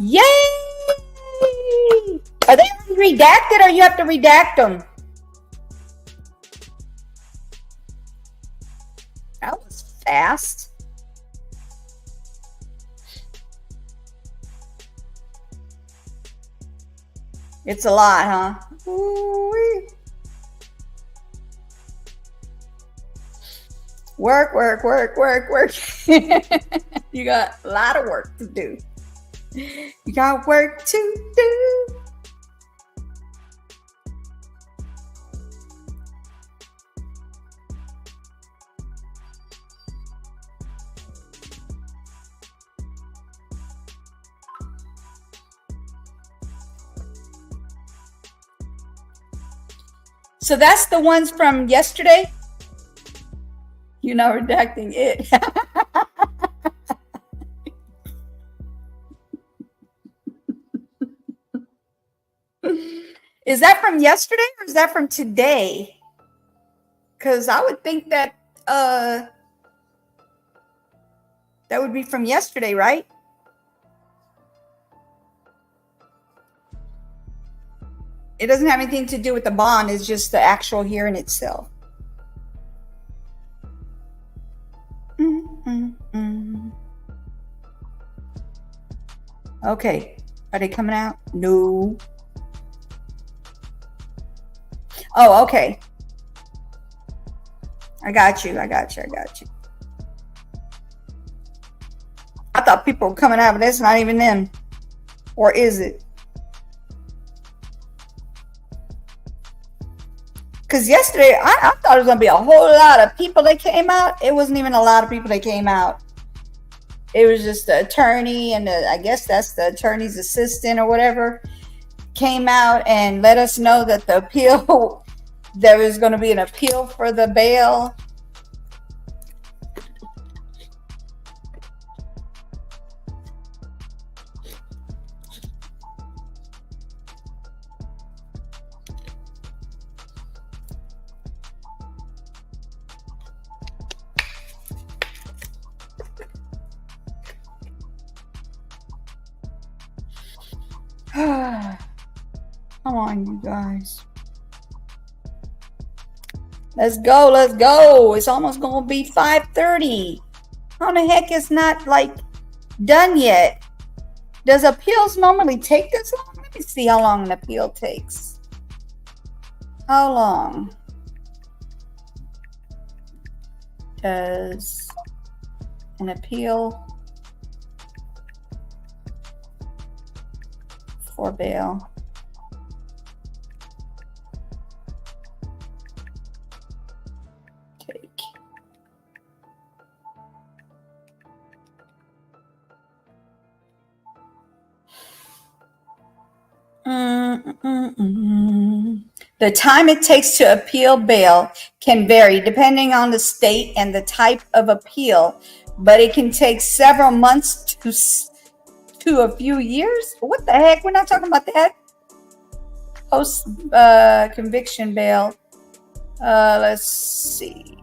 Yay! Are they redacted or you have to redact them? That was fast. It's a lot, huh? Ooh-wee. Work. You got a lot of work to do. You got work to do. So that's the ones from yesterday. You're not redacting it. Is that from yesterday or is that from today? Because I would think that that would be from yesterday, right? It doesn't have anything to do with the bond. It's just the actual hearing itself. Okay. Are they coming out? No. Oh, okay. I got you. I thought people were coming out, but that's not even them. Or is it? Because yesterday, I thought it was going to be a whole lot of people that came out. It wasn't even a lot of people that came out. It was just the attorney and I guess that's the attorney's assistant or whatever came out and let us know that the appeal, there was going to be an appeal for the bail. Come on, you guys. Let's go. It's almost gonna be 5:30. How the heck is not like done yet? Does appeals normally take this long? Let me see how long an appeal takes. How long does an appeal for bail take? The time it takes to appeal bail can vary depending on the state and the type of appeal, but it can take several months to a few years. What the heck? We're not talking about that. Post conviction bail. Let's see.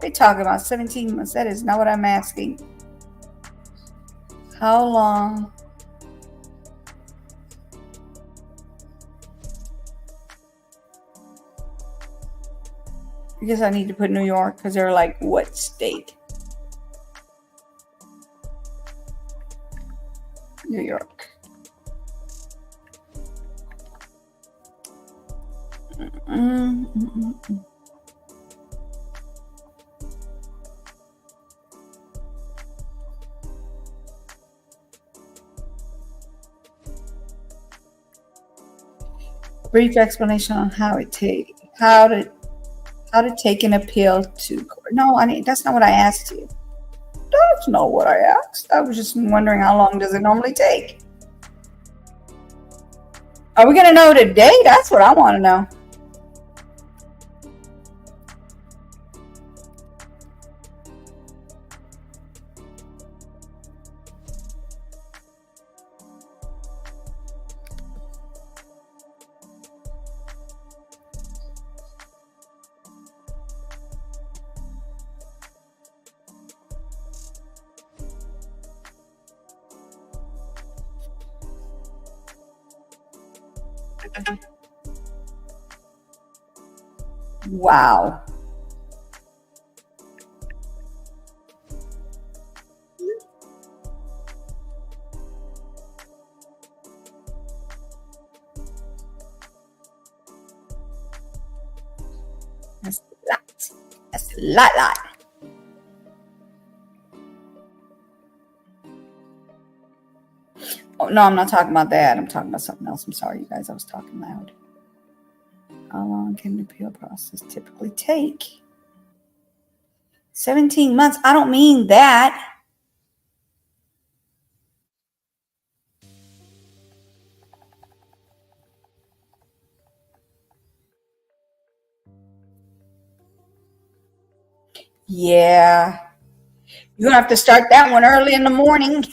They're talking about 17 months. That is not what I'm asking. How long I guess I need to put New York because they're like, what state? New York. Brief explanation on how to take an appeal to court. No, that's not what I asked you. That's not what I asked. I was just wondering how long does it normally take? Are we going to know today? That's what I want to know. Wow. That's a lot. That's a lot. Oh, no, I'm not talking about that. I'm talking about something else. I'm sorry, you guys. I was talking loud. How long can the appeal process typically take? 17 months. I don't mean that. Yeah. You have to start that one early in the morning.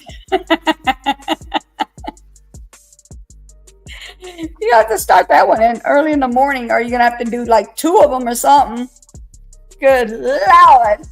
You have to start that one early in the morning, or you're going to have to do like 2 of them or something. Good Lord.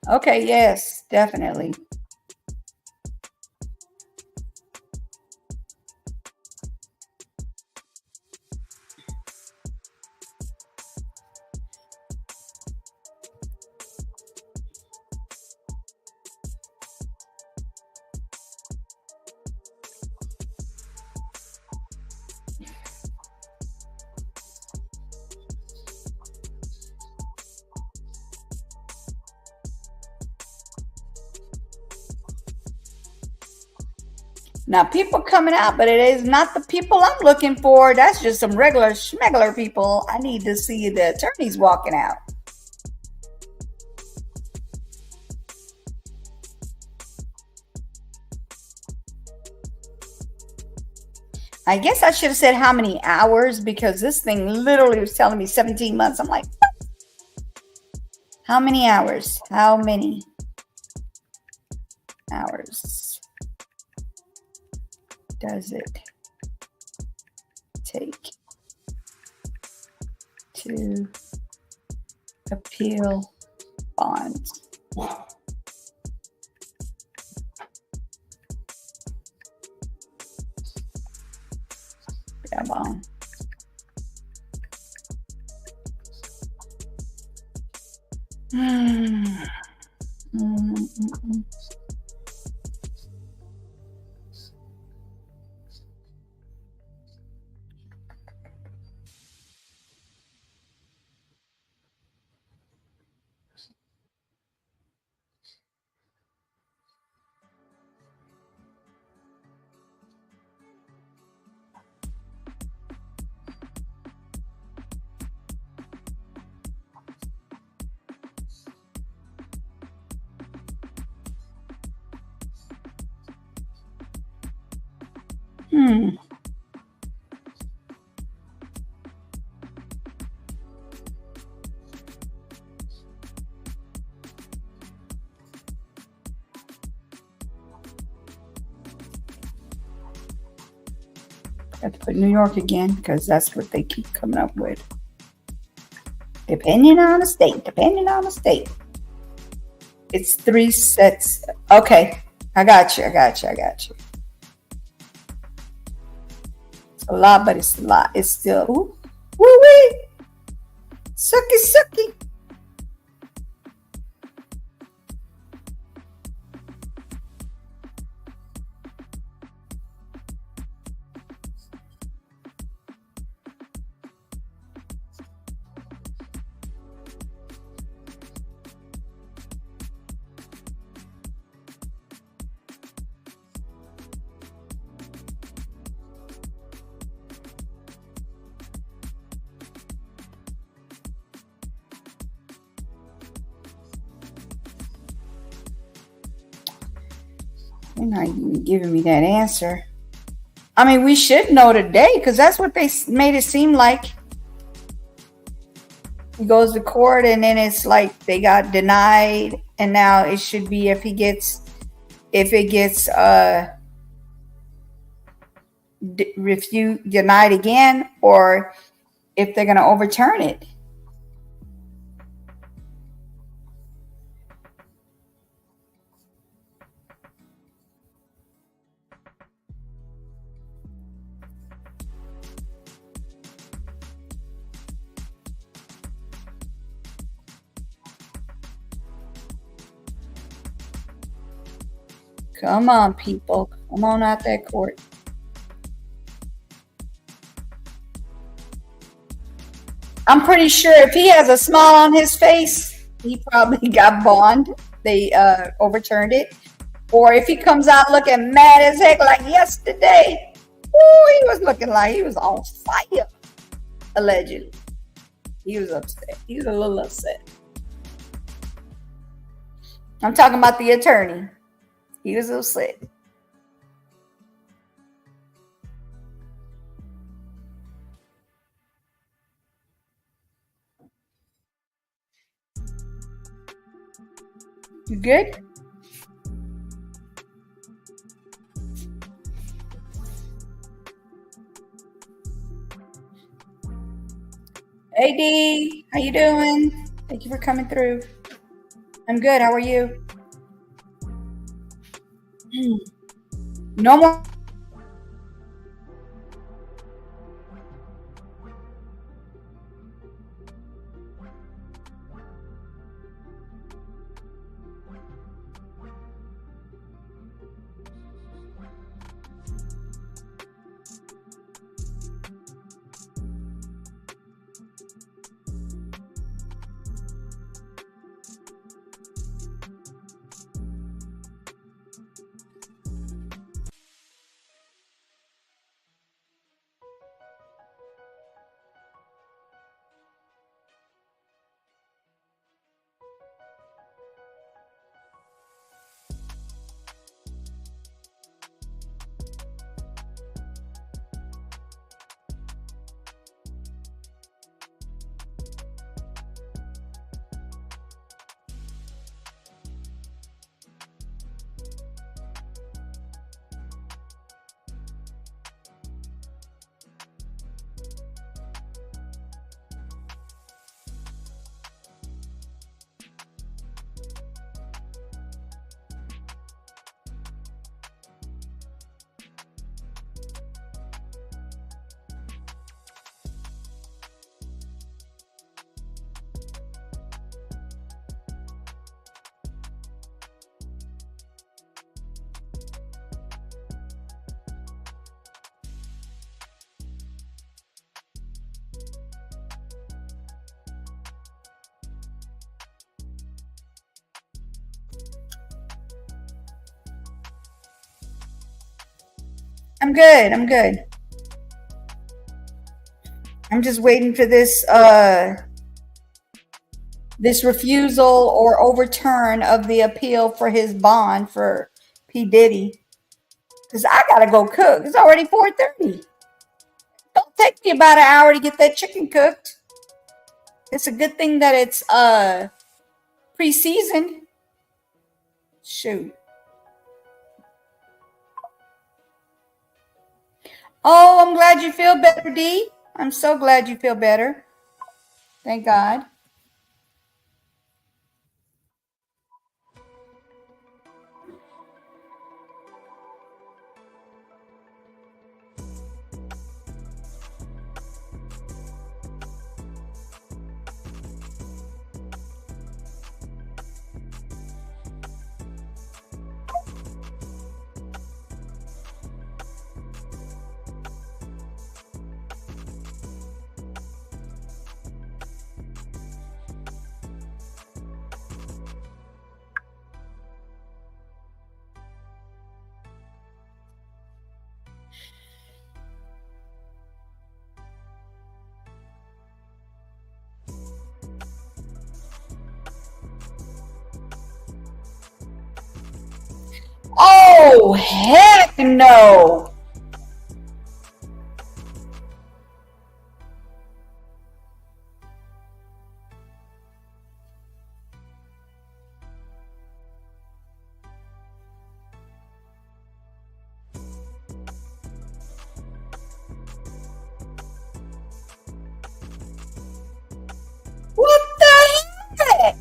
Okay, yes, definitely. Now, people coming out, but it is not the people I'm looking for. That's just some regular schmegular people. I need to see the attorneys walking out. I guess I should have said how many hours, because this thing literally was telling me 17 months. I'm like, what? How many hours? How many hours does it take to appeal bonds? Come on. Have to put New York again, because that's what they keep coming up with. Depending on the state, depending on the state. It's 3 sets. Okay, I got you. It's a lot, but it's a lot. It's still, ooh, woo-wee. Sucky. They're not even giving me that answer. I mean, we should know today, because that's what they made it seem like. He goes to court, and then it's like they got denied, and now it should be if it gets denied again, or if they're going to overturn it. Come on, people. Come on out that court. I'm pretty sure if he has a smile on his face, he probably got bond. They overturned it. Or if he comes out looking mad as heck like yesterday, he was looking like he was on fire, allegedly. He was upset. He was a little upset. I'm talking about the attorney. He was upset. You good? Hey D, how you doing? Thank you for coming through. I'm good. How are you? No more. I'm good. I'm good. I'm just waiting for this this refusal or overturn of the appeal for his bond for P. Diddy. Because I gotta go cook. It's already 4:30. Don't take me about an hour to get that chicken cooked. It's a good thing that it's pre-seasoned. Shoot. Oh, I'm glad you feel better, D. I'm so glad you feel better. Thank God. Oh, heck no. What the heck?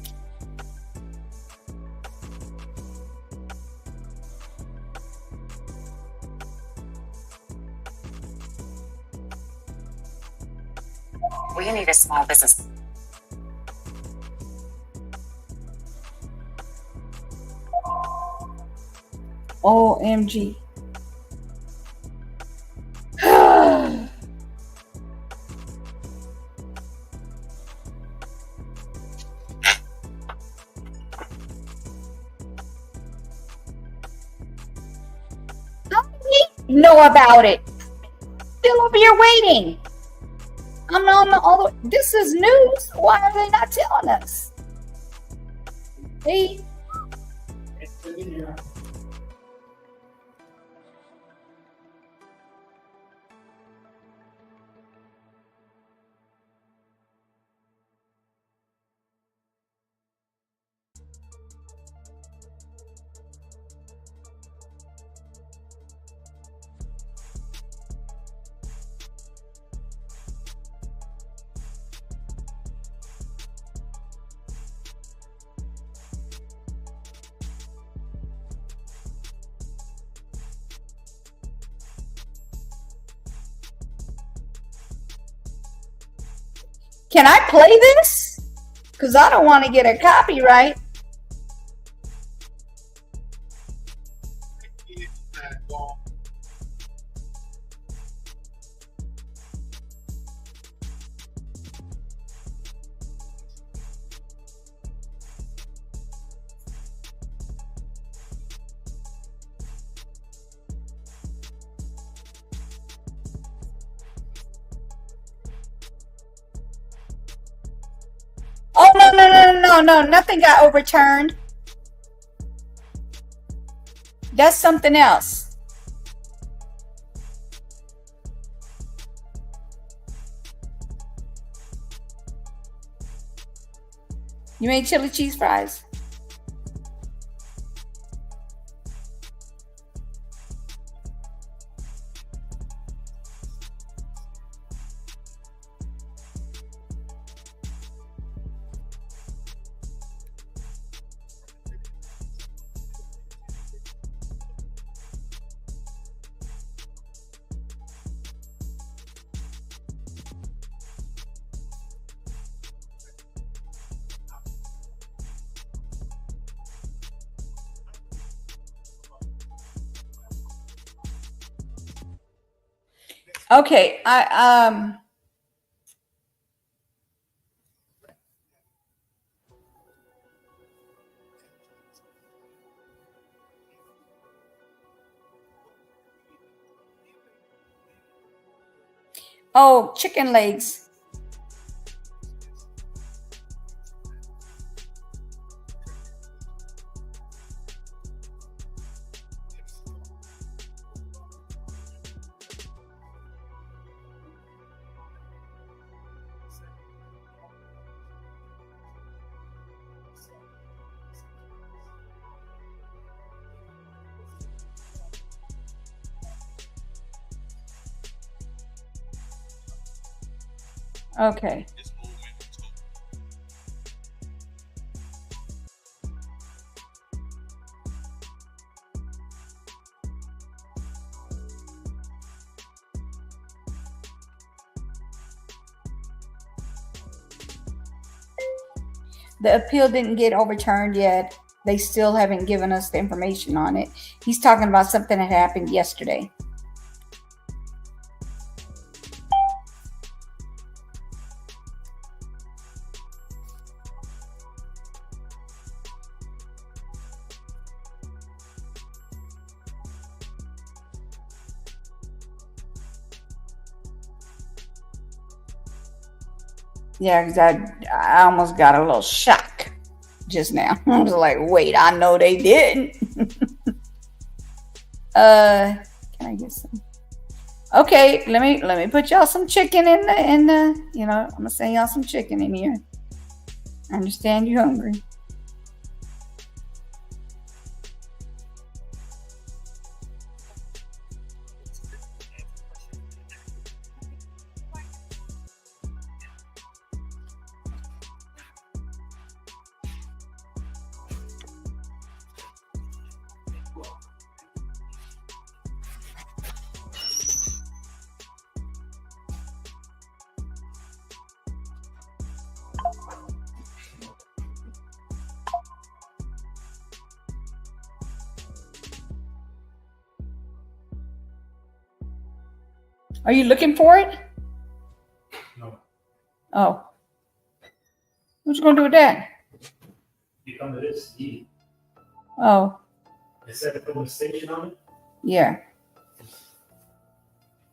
We need a small business. OMG. How do we know about it? Still over here waiting. I'm on all the. This is news. Why are they not telling us? Hey. Can I play this? Because I don't want to get a copyright. Oh, no, nothing got overturned. That's something else. You made chili cheese fries. Okay, oh, chicken legs. Okay. The appeal didn't get overturned yet. They still haven't given us the information on it. He's talking about something that happened yesterday. Yeah, because I almost got a little shock just now. I was like, wait, I know they didn't. Can I get some? Okay, let me put y'all some chicken in the you know, I'm gonna send y'all some chicken in here. I understand you're hungry. Are you looking for it? No. Oh. What you gonna do with that? You come to this, eat. Oh. It said to put the station on it. Yeah.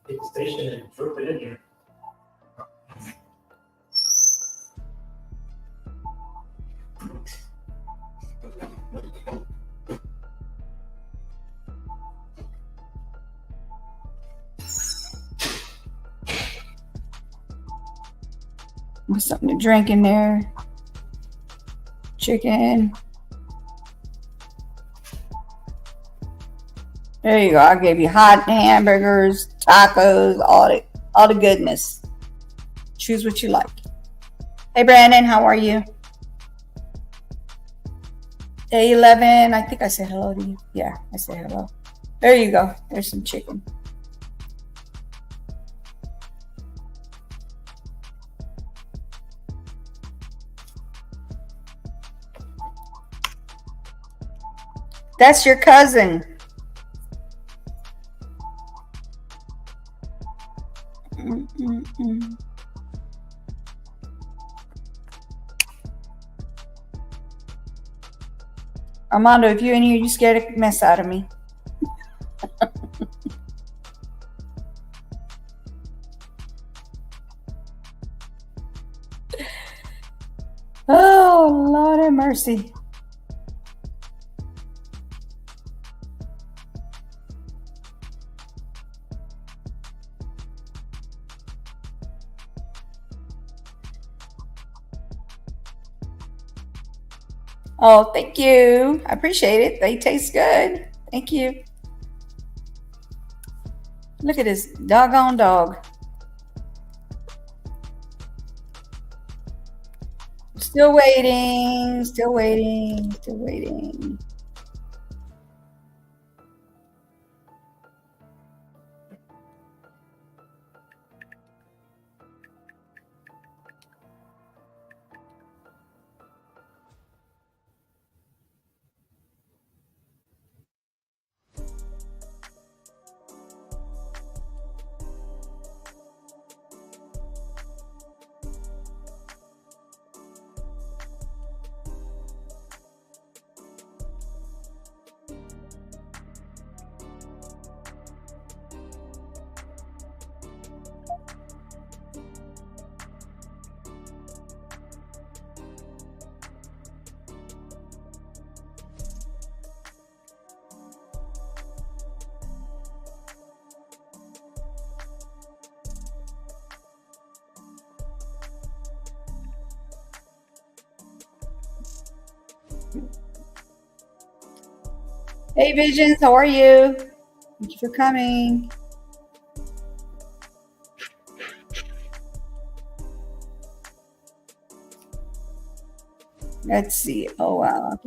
Take the station and drop it in here. With something to drink in there. Chicken. There you go. I gave you hot hamburgers, tacos, all the goodness. Choose what you like. Hey Brandon, how are you? Day 11. I think I said hello to you. Yeah, I said hello. There you go. There's some chicken. That's your cousin. Armando, if you're in here, you scared the mess out of me. Oh, Lord have mercy. Oh, thank you. I appreciate it. They taste good. Thank you. Look at this doggone dog. Still waiting, still waiting, still waiting. Hey, Visions, how are you? Thank you for coming. Let's see. Oh, wow.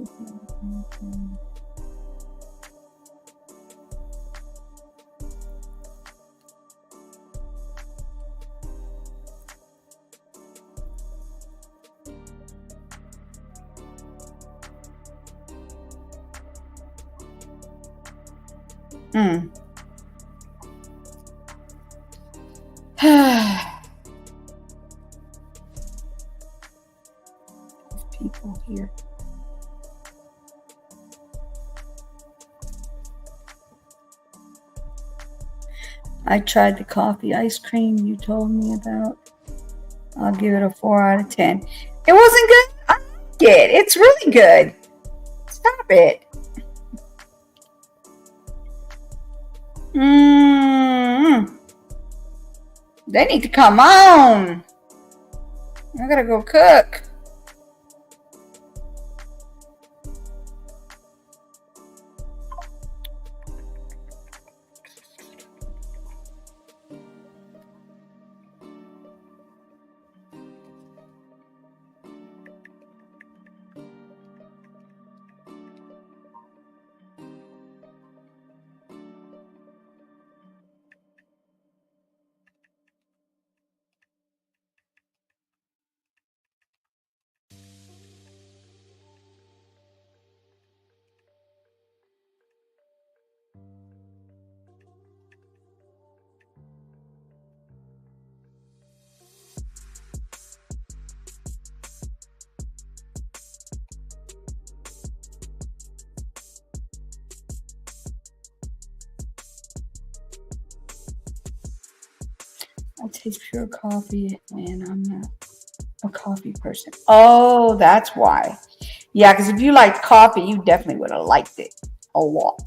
People here. I tried the coffee ice cream you told me about. I'll give it a 4 out of 10. It wasn't good? I like it. It's really good. Stop it. They need to come on. I gotta go cook. I taste pure coffee and I'm not a coffee person. Oh, that's why. Yeah, because if you liked coffee, you definitely would have liked it a lot.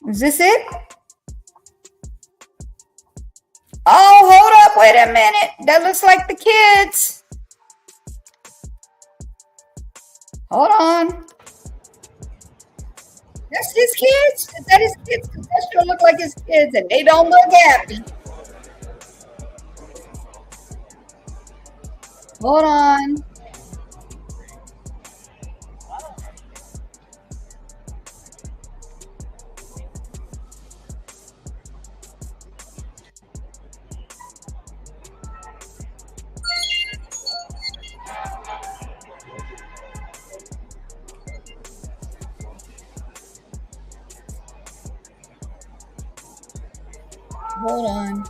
Is this it? Oh, hold up. Wait a minute. That looks like the kids. Hold on. That's his kids? Is that his kids? Because that sure look like his kids, and they don't look happy. Hold on. Hold on.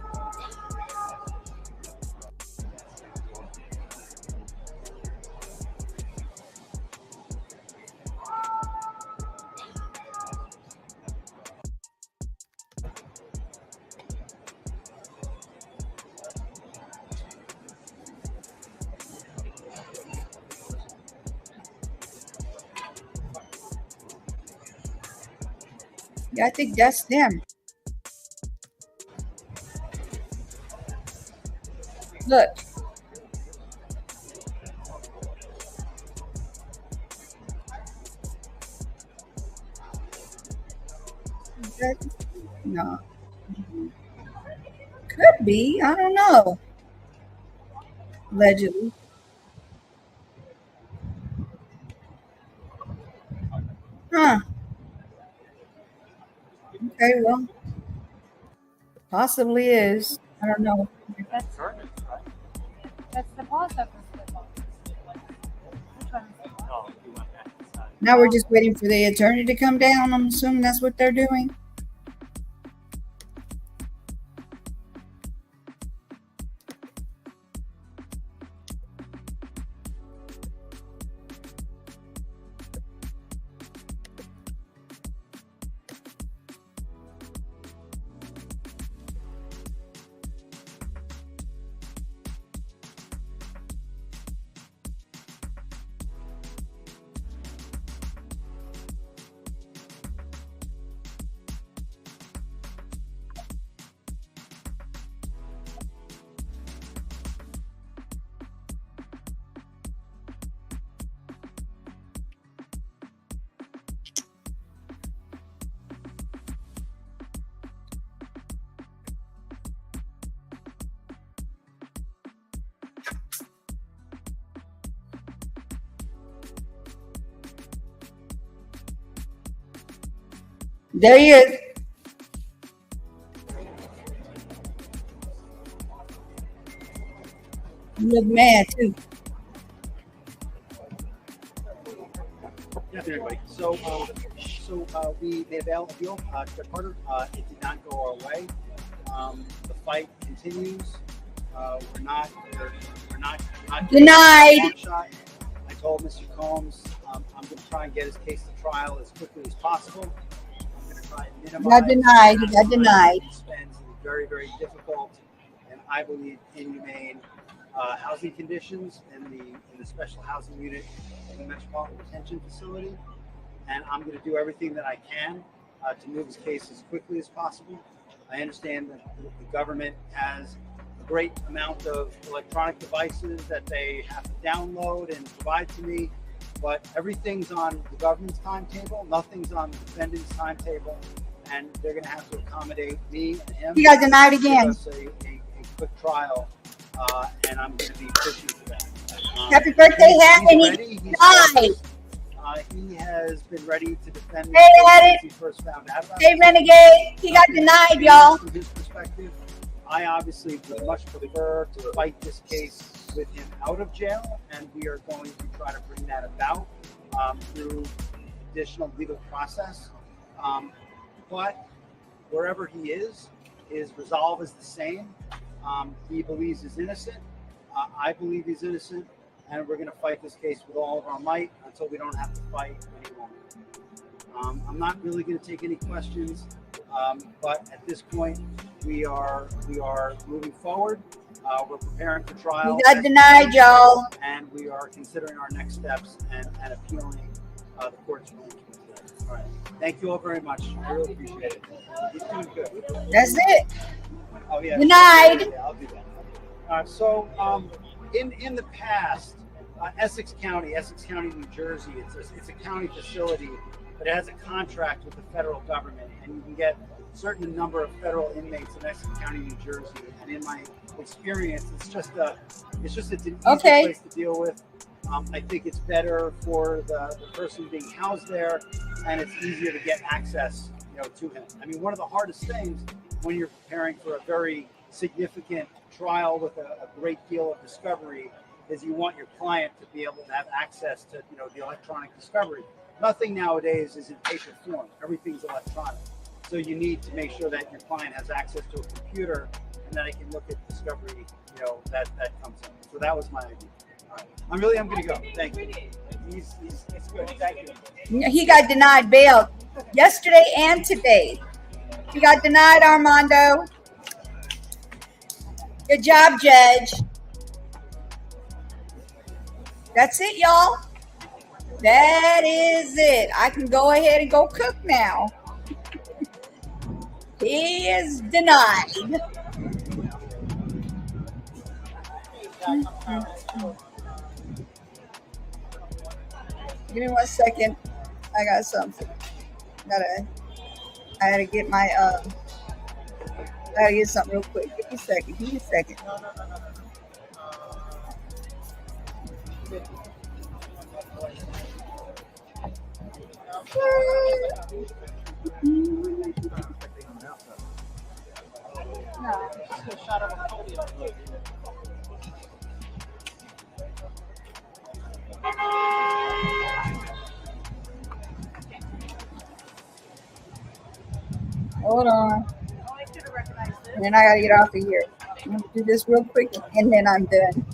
Yeah, I think that's them. Look. No. Could be. I don't know. Allegedly. Huh. Okay, well. Possibly is. I don't know. That's the post office. Now we're just waiting for the attorney to come down. I'm assuming that's what they're doing. There he is. You look mad too. Yes, everybody. So we made a bail appeal. Judge Carter, it did not go our way. The fight continues. We're not denied. I told Mr. Combs I'm going to try and get his case to trial as quickly as possible. I'm going to try and minimize. Got denied. He got denied. He spends in very, very difficult and I believe inhumane housing conditions in the special housing unit in the Metropolitan Detention Facility, and I'm going to do everything that I can to move his case as quickly as possible. I understand that the government has a great amount of electronic devices that they have to download and provide to me, but everything's on the government's timetable. Nothing's on the defendant's timetable, and they're going to have to accommodate me and him. He got denied again. A quick trial, and I'm going to be pushing for that. Happy birthday, Hattie. He died. He has been ready to defend Hey, since he first found out about Hey, it. Renegade. He got denied, y'all. From his perspective, I obviously would much prefer to fight this case with him out of jail, and we are going to try to bring that about through additional legal process. But wherever he is, his resolve is the same. He believes he's innocent. I believe he's innocent, and we're going to fight this case with all of our might until we don't have to fight any longer. I'm not really going to take any questions, but at this point, we are moving forward. We're preparing for trial. We got denied, y'all. And we are considering our next steps and appealing the court's ruling. All right. Thank you all very much. I really appreciate it. You're doing good. That's it. Oh, yeah. Denied. Yeah, I'll do that. So in the past, Essex County, New Jersey, it's a county facility but it has a contract with the federal government, and you can get a certain number of federal inmates in Essex County, New Jersey. And in my experience, it's just an easy place to deal with. I think it's better for the person being housed there, and it's easier to get access, to him. I mean, one of the hardest things when you're preparing for a very significant trial with a great deal of discovery is you want your client to be able to have access to, the electronic discovery. Nothing nowadays is in paper form. Everything's electronic. So you need to make sure that your client has access to a computer and that I can look at discovery, that comes in. So that was my idea. I'm going to go. Thank you. He's good. Thank you. He got denied bail yesterday and today. He got denied, Armando. Good job, Judge. That's it, y'all. That is it. I can go ahead and go cook now. He is denied. Give me 1 second. I got something. I gotta get my I gotta get something real quick. Give me a second. Hold on. And then I gotta get off of here. I'm gonna do this real quick and then I'm done.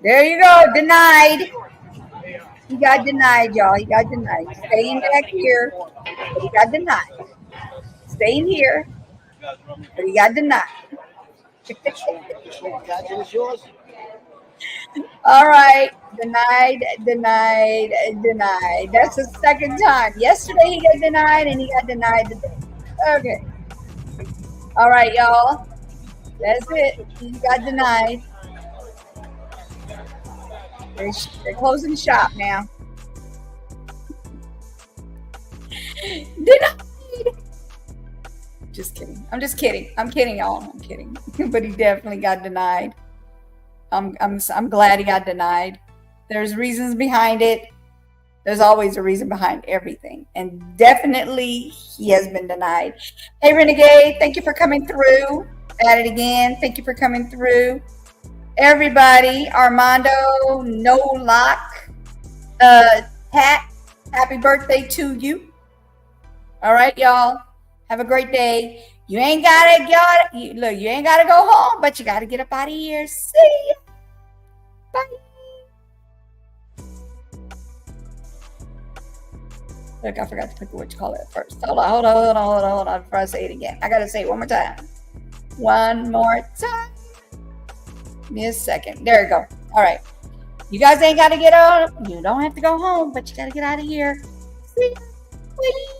There you go, denied. He got denied, y'all. He got denied. Staying back here, but he got denied. Staying here, but he got denied. All right, denied. That's the second time. Yesterday he got denied and he got denied today. Okay. All right, y'all. That's it. He got denied. They're closing the shop now. Denied. Just kidding. I'm just kidding. I'm kidding, y'all. I'm kidding. But he definitely got denied. I'm glad he got denied. There's reasons behind it. There's always a reason behind everything. And definitely he has been denied. Hey, Renegade, thank you for coming through. At it again. Thank you for coming through. Everybody, Armando, No Lock, Pat, happy birthday to you. All right, y'all. Have a great day. You ain't gotta go home, but you gotta get up out of here. See ya. Bye. Look, I forgot to pick what you call it first. Hold on. Before I say it again, I gotta say it one more time. One more time. Give me a second. There you go. All right. You guys ain't gotta get out. You don't have to go home, but you gotta get out of here. See ya. Bye.